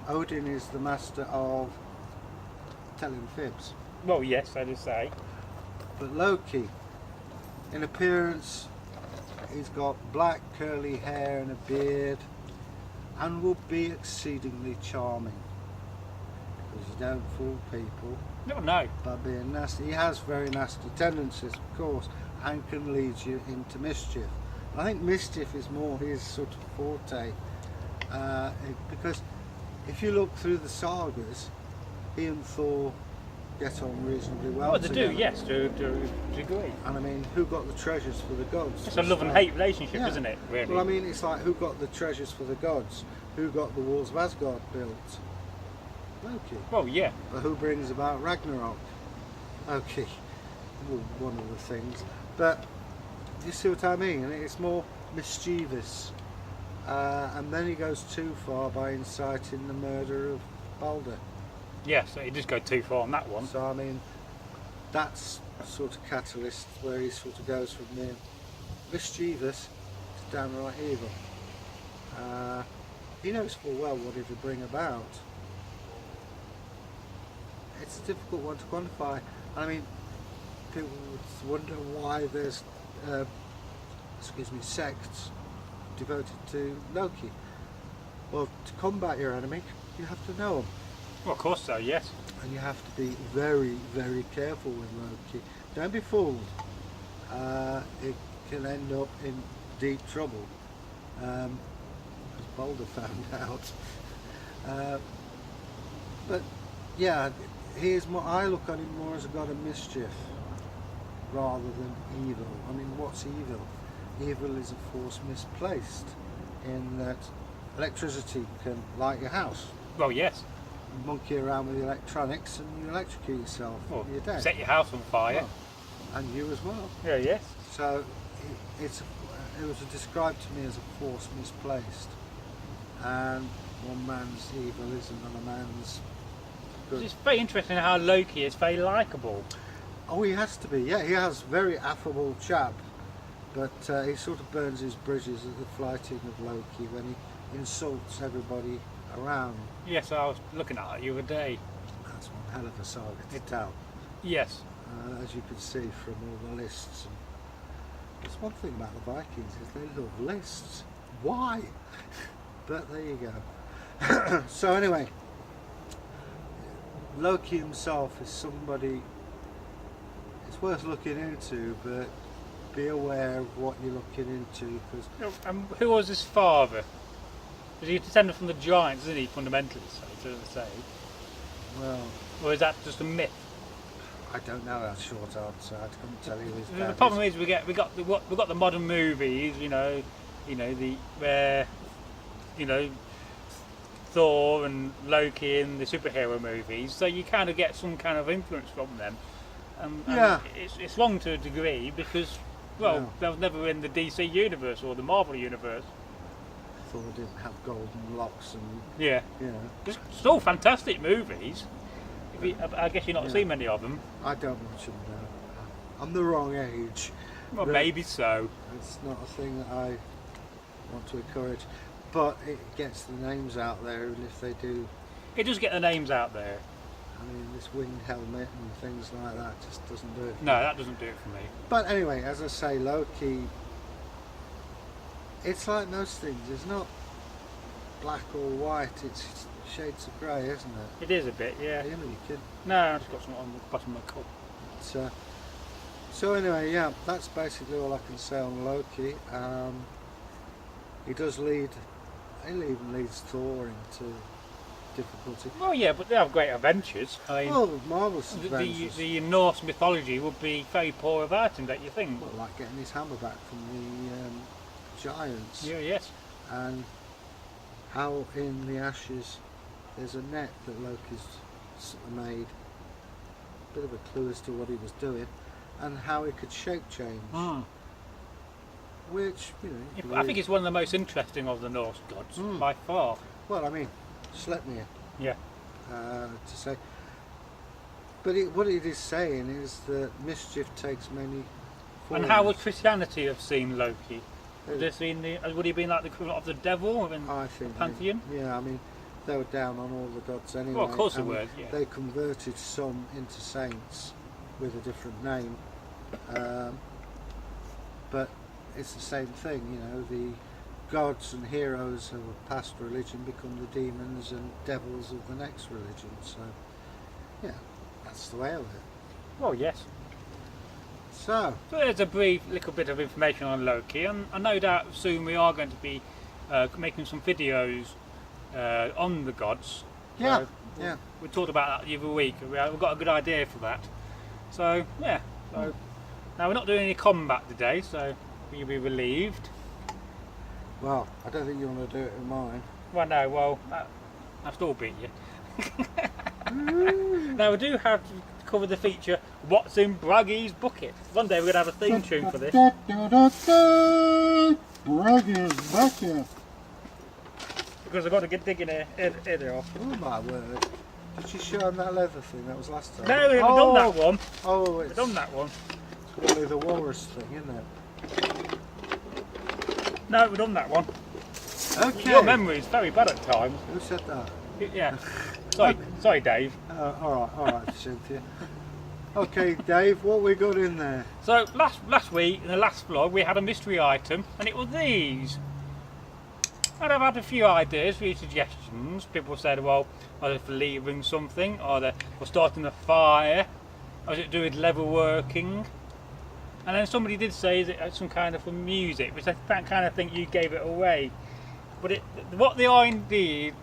Odin is the master of telling fibs. Well, yes, I do say. But Loki, in appearance, he's got black curly hair and a beard, and will be exceedingly charming. Because you don't fool people No. by being nasty. He has very nasty tendencies, of course, and can lead you into mischief. I think mischief is more his sort of forte, because if you look through the sagas, he and Thor get on reasonably well. Well, they together. do, yes, to a degree. And I mean, who got the treasures for the gods? It's a love and hate relationship, Yeah. isn't it, really? Well, I mean, it's like, who got the treasures for the gods? Who got the walls of Asgard built? Loki. Well, yeah. But who brings about Ragnarok? Loki. Well, one of the things. But you see what I mean? It's more mischievous. And then he goes too far by inciting the murder of Balder. Yes, he does go too far on that one. So, I mean, that's sort of catalyst where he sort of goes from being mischievous to downright evil. He knows full well what it will bring about. It's a difficult one to quantify. I mean, people would wonder why there's sects devoted to Loki. Well, to combat your enemy, you have to know them. Well, of course so, yes. And you have to be very, very careful with Loki. Don't be fooled. It can end up in deep trouble, as Balder found out. But yeah, here's more. I look at him more as a god of mischief rather than evil. I mean, what's evil? Evil is a force misplaced, in that electricity can light your house. Well, yes. Monkey around with the electronics and you electrocute yourself. Well, You're dead. set your house on fire. Well, and you as well. Yeah, yes. So it's it was described to me as a force misplaced, and one man's evil is another man's good. It's very interesting how Loki is very likeable. Oh, he has to be. Yeah, he has very affable chap, but he sort of burns his bridges at the flighting of Loki when he insults everybody around. Yes, I was looking at it the other day. That's one hell of a saga to tell. Yes. As you can see from all the lists. And there's one thing about the Vikings is they love lists. Why? But there you go. So anyway, Loki himself is somebody it's worth looking into, but be aware of what you're looking into, because Who was his father? Was he a descendant from the giants, isn't he, fundamentally, so to say? well, Or is that just a myth? I don't know a short answer. I couldn't tell you his The dad problem is. is we got the modern movies, where Thor and Loki and the superhero movies, so you kind of get some kind of influence from them. And Yeah. it's wrong to a degree because, well, Yeah. they was never in the DC universe or the Marvel universe. Thor didn't have golden locks and, Yeah, you know, it's still fantastic movies. I guess you've not Yeah. seen many of them. I don't watch them now. I'm the wrong age. Well, But maybe so. It's not a thing that I want to encourage. But it gets the names out there, and if they do, It does get the names out there. I mean, this winged helmet and things like that just doesn't do it. No, that doesn't do it for me. But anyway, as I say, Loki, it's like most things. It's not black or white. It's shades of grey, isn't it? It is a bit, yeah. You know, you could. No, I've just got something on the bottom of my cup. So anyway, yeah, that's basically all I can say on Loki. He does lead. He even leads Thor into difficulty. Well, yeah, but they have great adventures. I mean, Oh, marvellous adventures. the Norse mythology would be very poor without him, don't you think? Well, like getting his hammer back from the giants. Yeah, yes. And how in the ashes there's a net that Loki's sort of made. Bit of a clue as to what he was doing, and how he could shape change. Which, you know, I think it's one of the most interesting of the Norse gods, by far. well, I mean, Sleipnir, Yeah. to say. But what it is saying is that mischief takes many forms. And how would Christianity have seen Loki? Would, They- they seen would he have been like the equivalent of the devil in I think the pantheon? Yeah, I mean, they were down on all the gods anyway. Well, of course they and were, yeah. They converted some into saints with a different name, but it's the same thing. You know, the gods and heroes of a past religion become the demons and devils of the next religion. So, yeah, that's the way of it. Well, yes. So, So there's a brief little bit of information on Loki, and I no doubt soon we are going to be making some videos on the gods. yeah, So yeah. we talked about that the other week. We've got a good idea for that. So yeah. So now we're not doing any combat today, so you'll be relieved. Well, I don't think you want to do it with mine. Well, no. Well, I still beat you. Now we do have to cover the feature "What's in Braggy's Bucket." One day we're going to have a theme tune for this. Braggy's bucket. Because I've got to get digging here off. Oh my word. Did you show him that leather thing? That was last time. No, we haven't done that one. Oh, We've it's done that one. probably the walrus thing, isn't it? No, we've done that one. Okay. Your memory is very bad at times. Who said that? Yeah. Sorry, Dave. All right, Cynthia. Okay, Dave, what we got in there? So last week in the last vlog we had a mystery item, and it was these. And I've had a few ideas, a few suggestions. People said, well, are they for leaving something, or they for starting a fire, or is it doing level working? And then somebody did say, is it some kind of for music, which I kind of think you gave it away. But what they are indeed,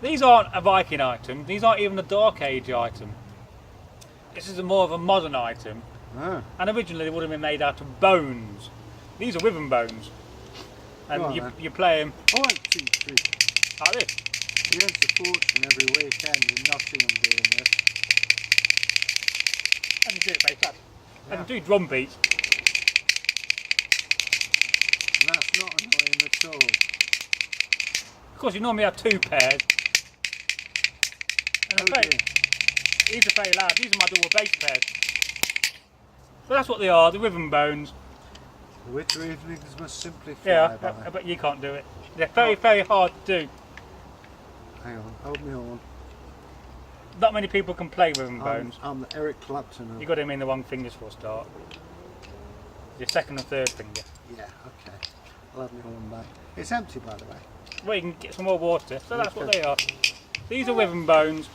these aren't a Viking item, these aren't even a Dark Age item. This is more of a modern item. Ah, And originally they would have been made out of bones. These are withen bones. And Go on, then. you play them 1, 2, 3. like this. He earns a fortune every weekend in Nottingham doing this. And you do it very fast. Yeah. And you do drum beats. And that's not annoying at all. Of course, you normally have 2 pairs. And Oh dear. these are very loud. These are my double bass pairs. But that's what they are, the rhythm bones. The winter evenings must simply fly Yeah, by. but you can't do it. They're very hard to do. Hang on, hold me on. Not many people can play rhythm bones. I'm the Eric Clapton of... You've got to mean the wrong fingers for a start. Your second and third finger. Yeah, okay. I'll have my horn back. It's empty, by the way. Well, you can get some more water. So that's what they are. These are rhythm bones.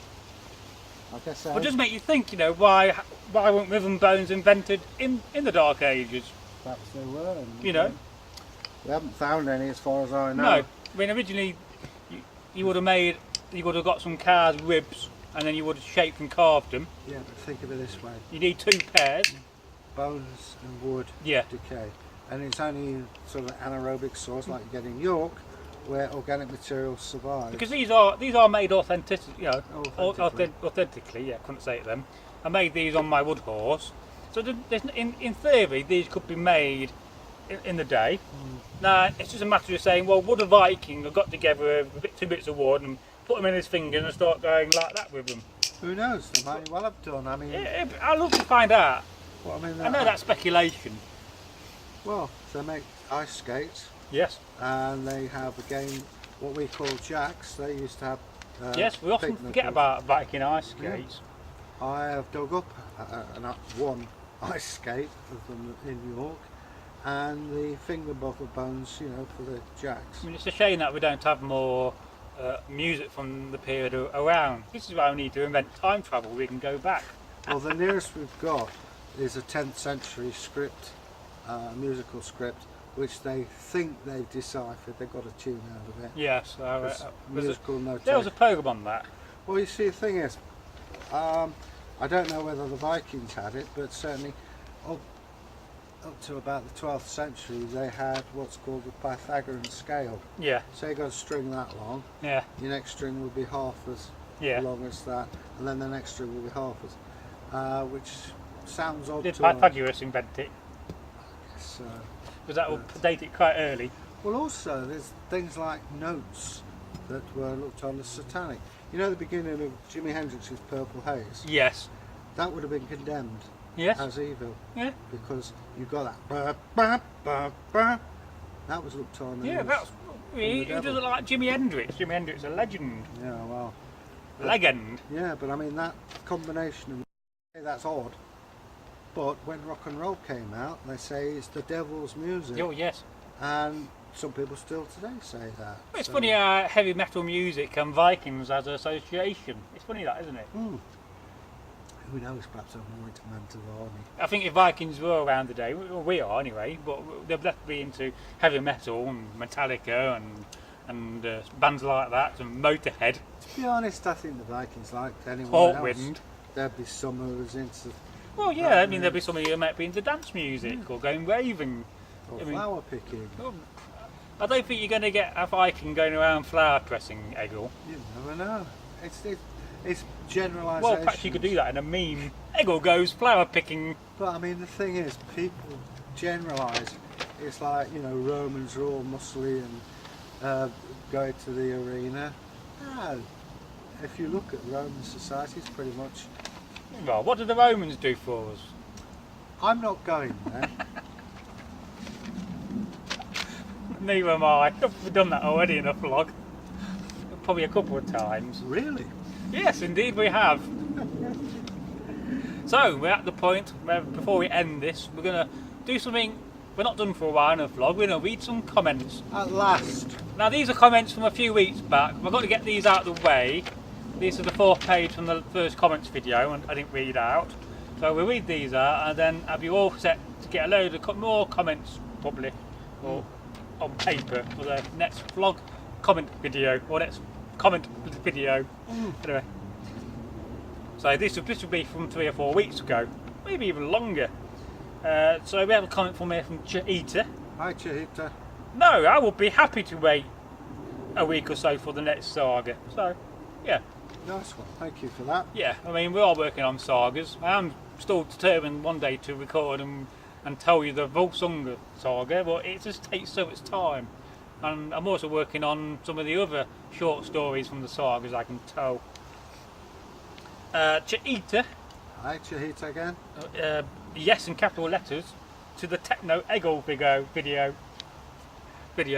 I guess so. It'll just make you think, you know, why weren't rhythm bones invented in the Dark Ages? Perhaps they were. You know? We haven't found any as far as I know. No. I mean, originally, you would have got some cow's ribs, and then you would have shaped and carved them. Yeah, but think of it this way. You need 2 pairs. Bones and wood Yeah. decay. And it's only sort of anaerobic soils like you get in York where organic materials survive. Because these are made authentically, you know, Authentically. authentically. Yeah, couldn't say it then. I made these on my wood horse, so in theory these could be made in the day. Now it's just a matter of saying, well, would a Viking have got together 2 bits of wood and put them in his fingers and start going like that with them? Who knows? They might well have done. I mean, Yeah, I'd love to find out. well, I know that's speculation. Well, they make ice skates, Yes. and they have a game what we call jacks. They used to have. Yes, we often picnic forget with- about Viking ice Yeah. skates. I have dug up one ice skate of them in York, and the finger buckle bones, you know, for the jacks. I mean, it's a shame that we don't have more music from the period around. This is why we need to invent time travel. We can go back. Well, the nearest we've got is a 10th century script, musical script, which they think they've deciphered. They've got a tune out of it. Yes. It's musical notation. There was a program on that. Well, you see, the thing is, I don't know whether the Vikings had it, but certainly up to about the 12th century, they had what's called the Pythagorean scale. Yeah. So you got a string that long, Yeah. your next string will be half as Yeah. long as that, and then the next string will be half as, which sounds odd Did to us. Pythagoras invent it? So, Because that will date it quite early. well, also there's things like notes that were looked on as satanic. You know the beginning of Jimi Hendrix's Purple Haze? Yes. That would have been condemned Yes. as evil Yeah. because you got that. Ba, ba, ba, ba. That was looked on Yeah. as. That's. Who devil. doesn't like Jimi Hendrix? Jimi Hendrix is a legend. Yeah, well. Legend. Yeah, but I mean that combination of. That's odd. But when rock and roll came out, they say it's the devil's music. Oh yes. And some people still today say that. It's So- funny how heavy metal music and Vikings as an association. It's funny that, isn't it? Who knows, perhaps I'm more into Man to the Army. I think if Vikings were around today, well, we are anyway, but they'd definitely be into heavy metal and Metallica and bands like that and Motorhead, To be honest, I think the Vikings liked anyone else. Portwind. There'd be some who was into Well, yeah, I mean, there'd be somebody who might be into dance music or going raving. or I mean- flower picking. I don't think you're going to get a Viking going around flower pressing, Egil. You never know. It's generalisations. Well, perhaps you could do that in a meme. Egil goes flower picking. But I mean, the thing is, people generalise. It's like, you know, Romans are all muscly and go to the arena. No. If you look at Roman society, it's pretty much. Well, what did the Romans do for us? I'm not going there. Neither am I. We've done that already in a vlog. Probably a couple of times. Really? Yes, indeed we have. So, we're at the point where before we end this, we're going to do something we're not done for a while in a vlog. We're going to read some comments. At last. Now, these are comments from a few weeks back. I've got to get these out of the way. These are the 4th page from the first comments video, and I didn't read out. So we'll read these out, and then I'll be all set to get a load of more comments, probably, or on paper for the next vlog comment video, or next comment video. Anyway. So this will be from 3 or 4 weeks ago, maybe even longer. So we have a comment from here from Chahita. Hi, Chahita. No, I will be happy to wait a week or so for the next saga. So, yeah. Nice one. Thank you for that. Yeah, I mean, we are working on sagas. I am still determined one day to record and and tell you the Volsunga saga, but it just takes so much time. And I'm also working on some of the other short stories from the sagas I can tell. Chaita, Hi, Chahita again. yes, in capital letters, to the Techno Egil video,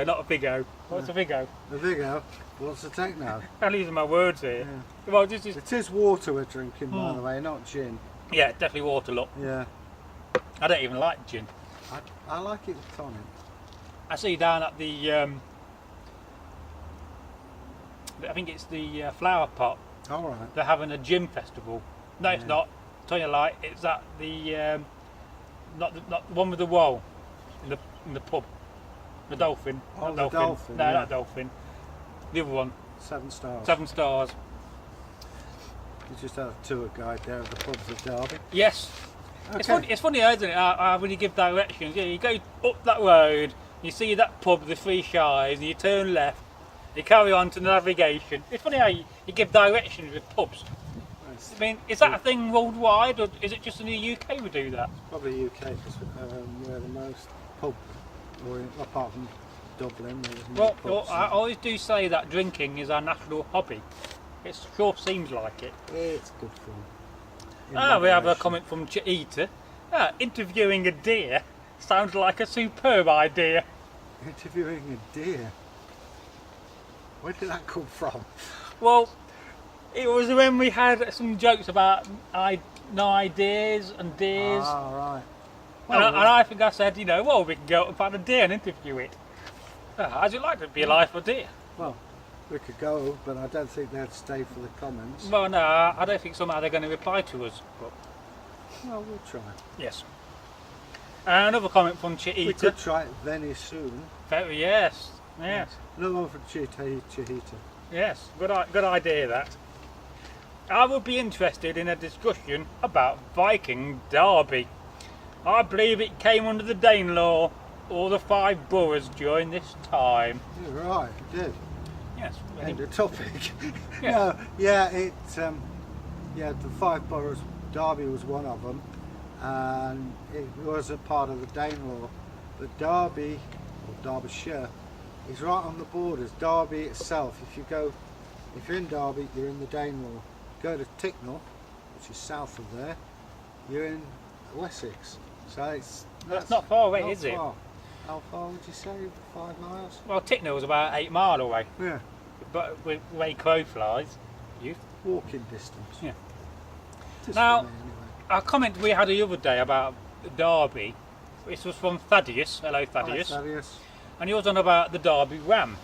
not a Vigo. What's a Vigo? The Vigo. What's the techno? I'm losing my words here. Yeah. Well, this is... It is water we're drinking, by the way, not gin. Yeah, definitely water, look. Yeah. I don't even like gin. I like it with tonic. I see down at the, I think it's the Flower Pot, All right. they're having a gin festival. No, it's not. Tell you a lie, it's at the, not the one with the wall, in the pub. The Dolphin. Oh, Not the Dolphin, No, yeah. not Dolphin. The other one. 7 stars. 7 stars. You just had a tour guide there of the pubs of Derby. Yes. Okay. It's funny, isn't it, how when you give directions, yeah, you go up that road, you see that pub, the Three Shies, and you turn left, you carry on to navigation. It's funny how you give directions with pubs. Nice. I mean, is that a thing worldwide, or is it just in the UK we do that? Probably UK, because we're the most pub, apart from Dublin. There's more Well, pubs I and- always do say that drinking is our national hobby. It sure seems like it. It's good fun. In We have a moderation. comment from Chaita. Interviewing a deer sounds like a superb idea. Interviewing a deer. Where did that come from? Well, it was when we had some jokes about no ideas and deers. Ah, right. And I think I said, well, we can go out and find a deer and interview it. How'd you like to be alive for a deer? Well, we could go, but I don't think they'd stay for the comments. Well, no, I don't think somehow they're going to reply to us. But Well, we'll try. yes. Another comment from We Chaita. could try it very soon. Yes. Another one from Chahita. Yes, good idea that. I would be interested in a discussion about Viking Derby. I believe it came under the Danelaw or the 5 boroughs during this time. You're right, it did. Yes. End of topic. Yeah. No, yeah, the 5 boroughs, Derby was one of them, and it was a part of the Danelaw. But Derby, or Derbyshire, is right on the borders. Derby itself, if you're in Derby, you're in the Danelaw. Go to Ticknell, which is south of there, you're in Wessex. So That's not far away, not is it? far. How far would you say? 5 miles? Well, Ticknell was about 8 mile away, Yeah, but with the way crow flies, walking distance. Yeah. Just Now- for me, anyway. a comment we had the other day about Derby, this was from Thaddeus. Hello, Thaddeus. Hi, Thaddeus. And he was on about the Derby Ram.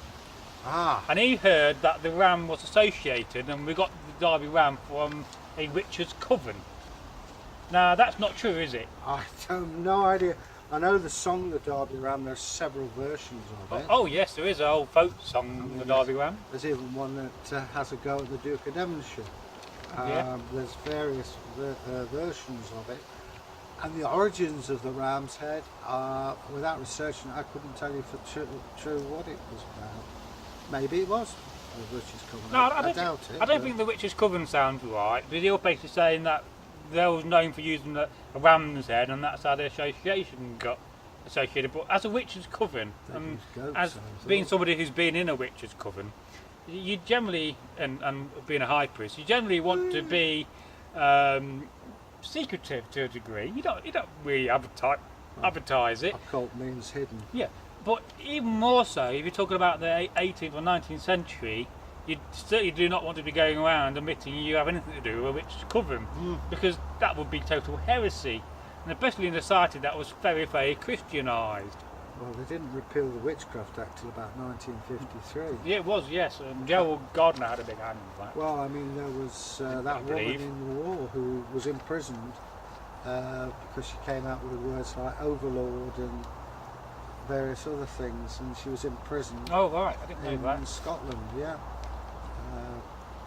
Ah, And he heard that the ram was associated, and we got the Derby Ram from a witch's coven. Now, that's not true, is it? I have no idea. I know the song The Derby Ram, there's several versions of it. Oh, yes, there is an old folk song, the Derby Ram. There's even one that has a go at the Duke of Devonshire. Yeah. There's various versions of it. And the origins of the ram's head, without researching, I couldn't tell you for true what it was about. Maybe it was a witch's coven. No, I don't doubt think, it. I don't but- think the witch's coven sounds right, because you're basically saying that they was known for using a ram's head, and that's how the association got associated. But as a witch's coven, They use goats, as I being thought. somebody who's been in a witch's coven, you generally, and being a high priest, you generally want to be secretive to a degree. You don't really advertise it. Occult means hidden. Yeah, but even more so, if you're talking about the 18th or 19th century, you certainly do not want to be going around admitting you have anything to do with a witch's coven, because that would be total heresy, and especially in a society that was very, very Christianised. Well, they didn't repeal the Witchcraft Act till about 1953. Yeah, it was, yes, and Gerald Gardner had a big hand in that. Well, I mean, there was that woman believe. in the war who was imprisoned because she came out with words like overlord and various other things, and she was imprisoned Oh, right, I didn't know in that. Scotland. Yeah,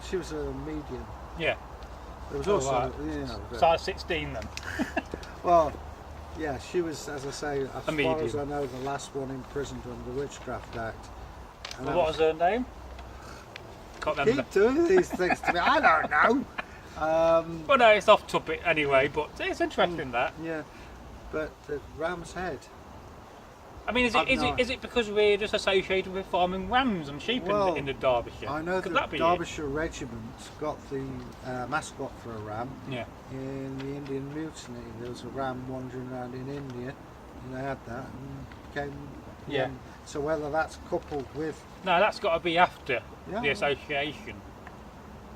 she was a medium. Yeah, There was Oh, also, right. Size 16 then. well, yeah, she was, as I say, as far as medium. I know, the last one imprisoned under the Witchcraft Act. And that What was her name? Can't remember. keep doing these things to me. I don't know. Well, no, it's off topic anyway, but it's interesting that. Yeah, but the ram's head. I mean, is it because we're just associated with farming rams and sheep in the Derbyshire? I know Could that be Derbyshire Regiment got the mascot for a ram. Yeah. In the Indian Mutiny, there was a ram wandering around in India, and they had that and became. Yeah. So whether that's coupled with. No, that's got to be after the association.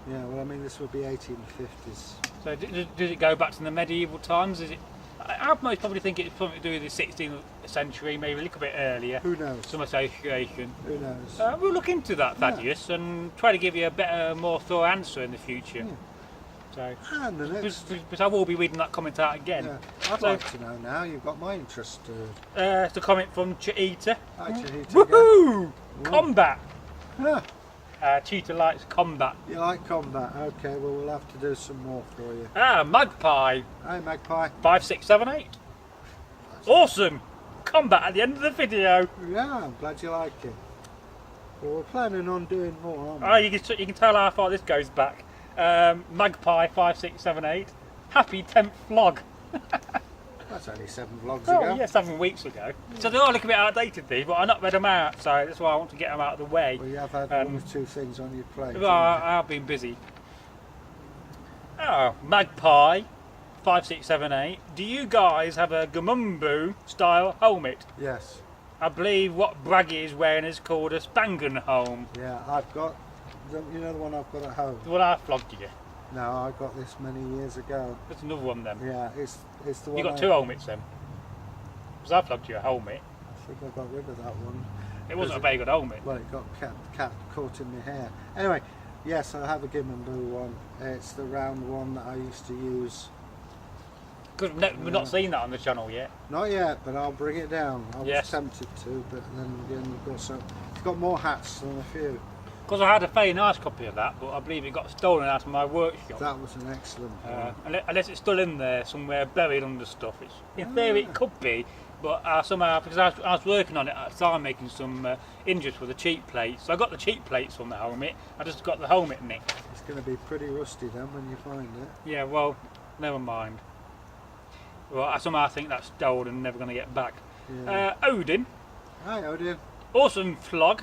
Yeah. Well, I mean, this would be 1850s. So does it go back to the medieval times? Is it? I'd most probably think it's something to do with the 16th century, maybe a little bit earlier. Who knows? Some association. Who knows? We'll look into that, Thaddeus, and try to give you a better, more thorough answer in the future. Yeah. So, and the next... because I will be reading that comment out again. Yeah. I'd like to know now. You've got my interest. It's a comment from Cheetah. Hi, Cheetah. Woohoo! Combat. Yeah. Cheetah likes combat. You like combat? Okay, well, we'll have to do some more for you. Magpie. Hi, Magpie. 5678. Awesome! Combat at the end of the video. Yeah, I'm glad you like it. Well, we're planning on doing more, aren't we? Oh, you can tell how far this goes back. Magpie 5678. Happy 10th vlog. That's only 7 vlogs Oh, ago. yeah, 7 weeks ago. So they are looking a bit outdated, these, but I've not read them out, so that's why I want to get them out of the way. Well, you have had 1 or 2 things on your plate. Well, I've been busy. Oh, Magpie 5678. Do you guys have a Gamumbu style helmet? Yes. I believe what Braggy is wearing is called a Spangen helm. Yeah, I've got, you know the one I've got at home? The one I flogged you. No, I got this many years ago. There's another one then. Yeah, it's the one. You got 2 helmets then? Because I flogged you a helmet. I think I got rid of that one. It wasn't a very good helmet. Well, it got cat caught in my hair. Anyway, yes, I have a Gimamboo one. It's the round one that I used to use. Because we've not seen that on the channel yet. Not yet, but I'll bring it down. I was Yes. tempted to, but then again, you've got it's got more hats than a few. Because I had a very nice copy of that, but I believe it got stolen out of my workshop. That was an excellent one. Unless it's still in there somewhere, buried under stuff. In theory, it could be, but somehow, because I was working on it at the time, making some injuries for the cheek plates. So I got the cheek plates from the helmet. I just got the helmet nicked. It's going to be pretty rusty then when you find it. Yeah, well, never mind. Well, somehow I think that's stolen and never going to get back. Yeah. Odin. Hi, Odin. Awesome vlog.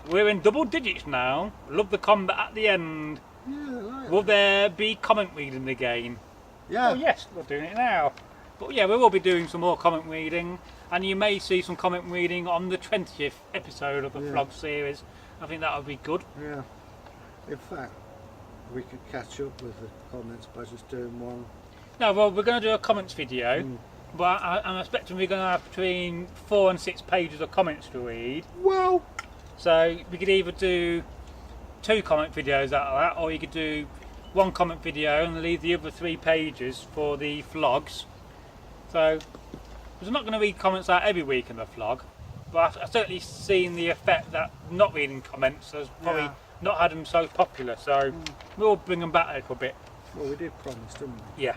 We're in double digits now. Love the combat at the end. Yeah, I like Will that. there be comment reading again? Yeah. Oh yes, we're doing it now. But yeah, we will be doing some more comment reading, and you may see some comment reading on the 20th episode of the vlog series. I think that would be good. Yeah. In fact, we could catch up with the comments by just doing one. No, well, we're going to do a comments video, but I'm expecting we're going to have between 4 and 6 pages of comments to read. Well, So we could either do 2 comment videos out of that, or you could do 1 comment video and leave the other 3 pages for the vlogs. So we're not going to read comments out every week in the vlog, but I've certainly seen the effect that not reading comments has probably not had them so popular. So we'll bring them back a little bit. well, we did promise, didn't we? Yeah.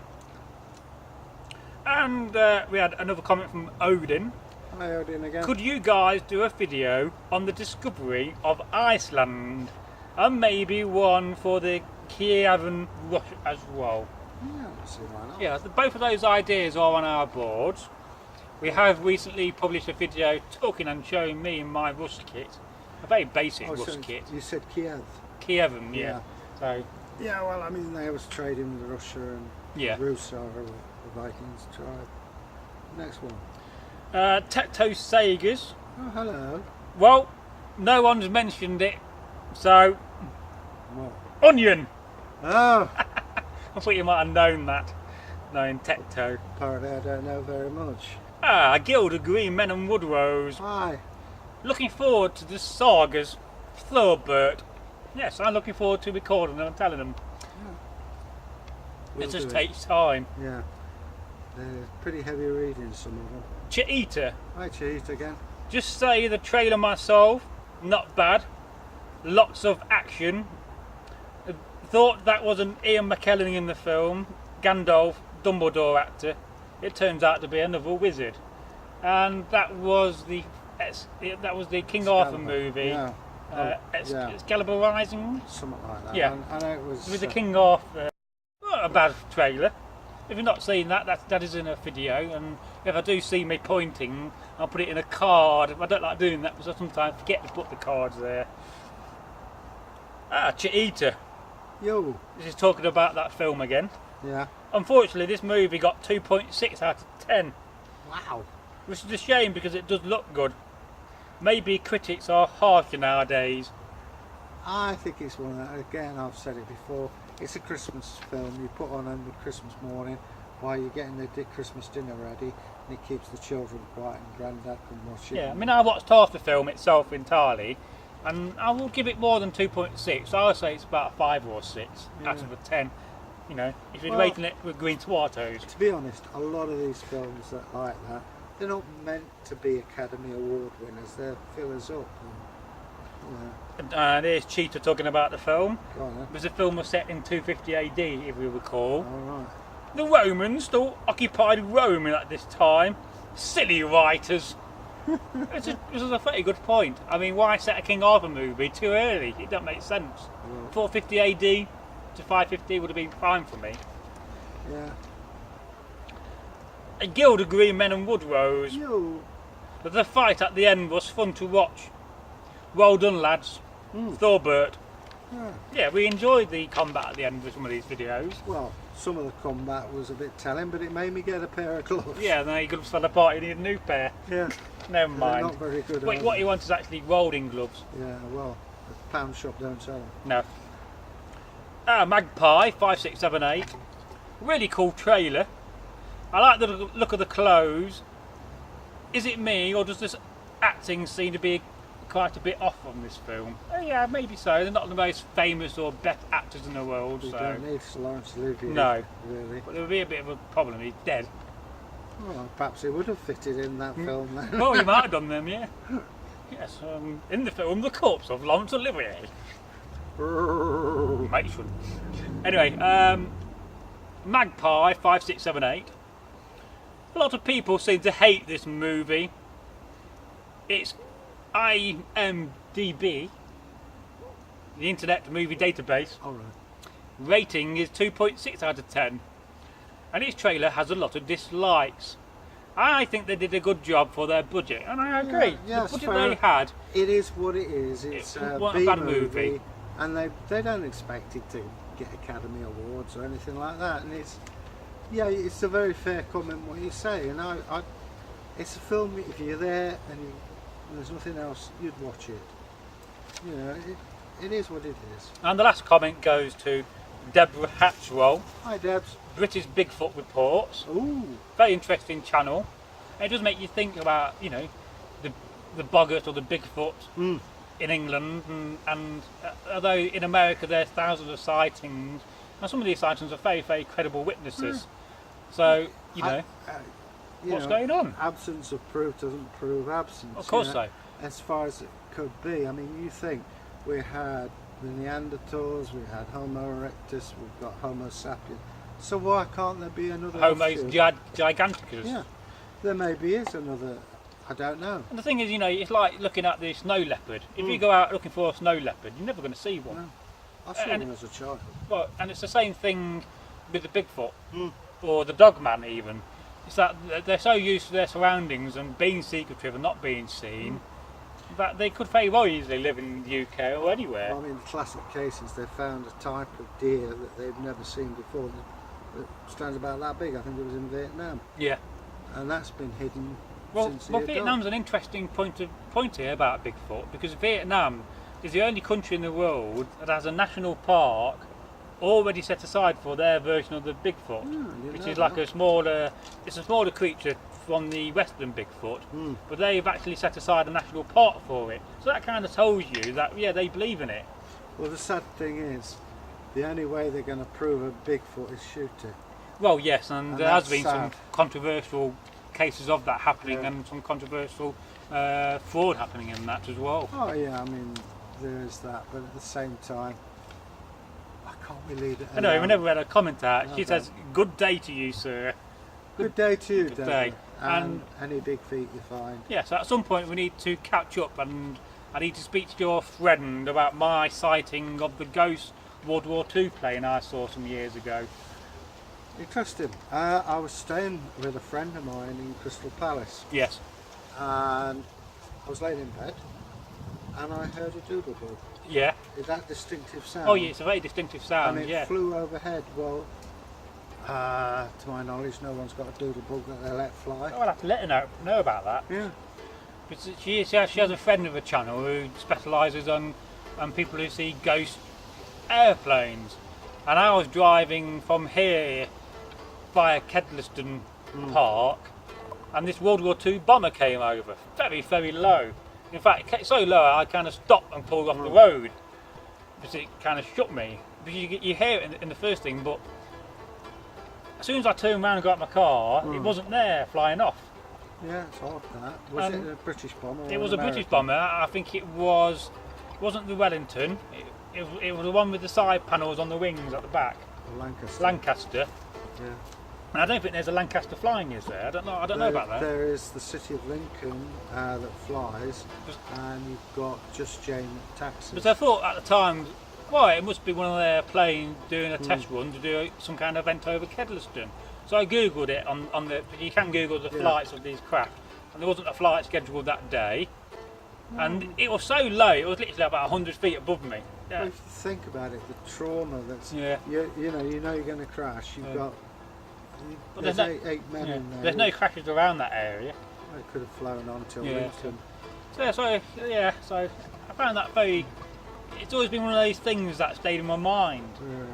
And we had another comment from Odin. Hi, Odin again. Could you guys do a video on the discovery of Iceland? And maybe one for the Kievan Rush as well. Yeah, let's see why not. Yeah, both of those ideas are on our boards. We have recently published a video talking and showing me my rust kit. A very basic rust so kit. You said Kiev. Kievan, yeah. So, Yeah, well, I mean, they was trading with Russia and yeah. Rus are the Vikings tribe. Next one. Tecto Sagas. Oh, hello. Well, no one's mentioned it, so What? onion. Oh, I thought you might have known that, knowing Tecto. apparently I don't know very much. A guild of green men and woodrose. Hi. Looking forward to the Sagas. Thorbert. Yes, I'm looking forward to recording them and telling them. We'll It just do takes time. Yeah. They're pretty heavy reading, some of them. Cheetah. Hi, Cheat again. Just say the trailer myself. Not bad. Lots of action. Thought that wasn't Ian McKellen in the film. Gandalf, Dumbledore actor. It turns out to be another wizard. And that was the King Arthur movie. Yeah. Excalibur Rising. Something like that. Yeah. I know it was. With the King Arthur. Not a bad trailer. If you've not seen that, that is in a video, and if I do see me pointing, I'll put it in a card. I don't like doing that because I sometimes forget to put the cards there. Cheetah. Yo. This is talking about that film again. Yeah. Unfortunately, this movie got 2.6 out of 10. Wow. Which is a shame because it does look good. Maybe critics are harsher nowadays. I think it's one that, again, I've said it before, it's a Christmas film you put on the Christmas morning while you're getting the Christmas dinner ready, and it keeps the children quiet and Grandad can watch it. Yeah, I mean, I watched half the film itself entirely, and I will give it more than 2.6. I would say it's about 5 or 6 out of a 10. You know, if you're rating it with green tomatoes. To be honest, a lot of these films that are like that, they're not meant to be Academy Award winners. They're fillers up. And here's Cheetah talking about the film. Go on, then. Because the film was set in 250 AD, if we recall. All right. The Romans still occupied Rome at this time. Silly writers. This is a very good point. I mean, why set a King Arthur movie too early? It don't make sense. Yeah. 450 AD to 550 would have been fine for me. Yeah. A guild of green men and wood rose. Yo. But the fight at the end was fun to watch. Well done, lads. Thorbert. Yeah, we enjoyed the combat at the end of some of these videos. Well, some of the combat was a bit telling, but it made me get a pair of gloves. Yeah, and then your gloves fell apart, you need a new pair. Yeah. Never They're mind. not very good. Wait, what you want is actually welding gloves. Yeah, well, the pound shop don't sell them. No. Magpie 5678. Really cool trailer. I like the look of the clothes. Is it me, or does this acting seem to be quite a bit off on this film? Yeah, maybe so. They're not the most famous or best actors in the world, You so don't need Lawrence Olivier. no. Really. But there would be a bit of a problem. He's dead. Well, perhaps he would have fitted in that film then. Well, he might have done them, yeah. Yes, in the film, The Corpse of Laurence Olivier. Matron. Anyway, Magpie 5678. A lot of people seem to hate this movie. It's IMDb, the Internet Movie Database. All right. Rating is 2.6 out of 10. And its trailer has a lot of dislikes. I think they did a good job for their budget, and I agree. Yeah, the budget they had. It is what it is. It's a wasn't a B bad movie, movie. and they don't expect it to get Academy Awards or anything like that. And it's a very fair comment what you say. And it's a film. If you're there and there's nothing else, you'd watch it. You know, it is what it is. And the last comment goes to Deborah Hatchwell, Hi, Debs. British Bigfoot Reports. Ooh. Very interesting channel. And it does make you think about, you know, the boggart or the Bigfoot in England, and although in America there's thousands of sightings, and some of these sightings are very, very credible witnesses. So, you know, what's going on? Absence of proof doesn't prove absence. Of course you know, so. As far as it could be. I mean, you think we had the Neanderthals, we had Homo erectus, we've got Homo sapiens. So why can't there be another Homo offshoot? giganticus. Yeah, there maybe is another. I don't know. And the thing is, you know, it's like looking at the snow leopard. If you go out looking for a snow leopard, you're never going to see one. No. I saw And- one as a child. Well, and it's the same thing with the Bigfoot or the Dogman even. It's that they're so used to their surroundings and being secretive and not being seen that they could very well easily live in the UK or anywhere. I mean, the classic cases, they found a type of deer that they've never seen before that stands about that big. I think it was in Vietnam, Yeah. and that's been hidden Well, since well the Vietnam's an interesting point here about Bigfoot, because Vietnam is the only country in the world that has a national park already set aside for their version of the Bigfoot, which is like a smaller creature from the western Bigfoot, but they've actually set aside a national park for it. So that kind of tells you that, yeah, they believe in it. Well, the sad thing is, the only way they're going to prove a Bigfoot is shoot it. Well, yes, and there has that's been some sad. controversial cases of that happening, Yeah. and some controversial fraud happening in that as well. Oh yeah, I mean, there is that, but at the same time, I can't believe it. Anyway, we never had a comment out. She Okay. says, "Good day to you, sir." Good day to you, Good Dave. day. And any big feet you find. Yes, at some point we need to catch up, and I need to speak to your friend about my sighting of the ghost World War II plane I saw some years ago. You trust him. I was staying with a friend of mine in Crystal Palace, Yes. and I was laying in bed, and I heard a doodlebug. Yeah. Is that distinctive sound? Oh yeah, it's a very distinctive sound. And it Yeah. flew overhead. Well, to my knowledge, no one's got a doodlebug that they let fly. I'll have to let her know about that. Yeah. Because she has a friend of a channel who specialises on people who see ghost airplanes. And I was driving from here via Kedliston Park, and this World War II bomber came over, very, very low. In fact, it came so low I kind of stopped and pulled off the road because it kind of shook me. Because you hear it in the first thing, but as soon as I turned around and got out my car, it wasn't there, flying off. Yeah, it's odd that. Was it a British bomber? It was a British bomber. I think it wasn't the Wellington. It was the one with the side panels on the wings at the back. Lancaster. Lancaster. Yeah. And I don't think there's a Lancaster flying, is there? I don't know about that. There is the City of Lincoln that flies, and you've got Just Jane taxis. But I thought at the time, well, it must be one of their planes doing a test run to do some kind of event over Kedliston. So I googled it on the. You can Google the flights of these craft, and there wasn't a flight scheduled that day. And it was so low; it was literally about 100 feet above me. Yeah. Well, if you think about it, the trauma that's you know you're going to crash. You've got there's eight men in there. There's no crashes around that area. Well, it could have flown on till Lincoln. So I found that very. It's always been one of those things that stayed in my mind. Yeah.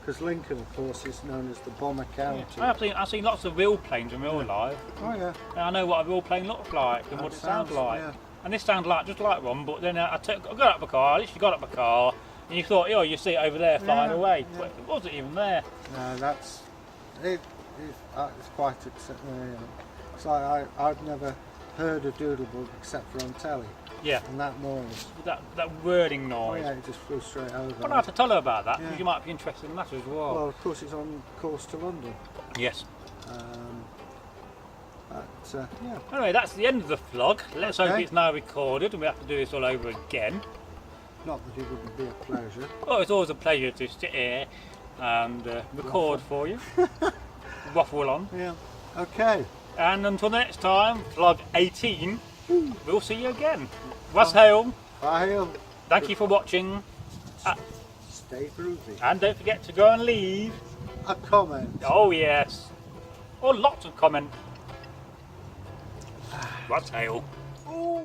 Because Lincoln, of course, is known as the bomber county. I've seen lots of real planes in real life. Oh yeah. And I know what a real plane looks like and what it sounds like. Yeah. And this sounds like just like one, but then I got out of the car. I literally got out of the car, and you thought, oh, you see it over there flying away, but it wasn't even there. No, that's it. It's quite. It's like I've never heard a doodlebug except for on telly. Yeah. And that noise. That whirring Oh noise. yeah, it just flew straight over. But I have to tell her about that, Yeah. because you might be interested in that as well. Well, of course, it's on course to London. Yes. Yeah. Anyway, that's the end of the vlog. Let's hope Okay. it's now recorded and we have to do this all over again. Not that it wouldn't be a pleasure. Oh, it's always a pleasure to sit here and record for you. Waffle on. Yeah. Okay. And until next time, vlog 18, we'll see you again. Was hail. Bye. Thank you for watching. Stay groovy. And don't forget to go and leave. A comment. Oh yes. Or lots of comment. Was hail. Ooh.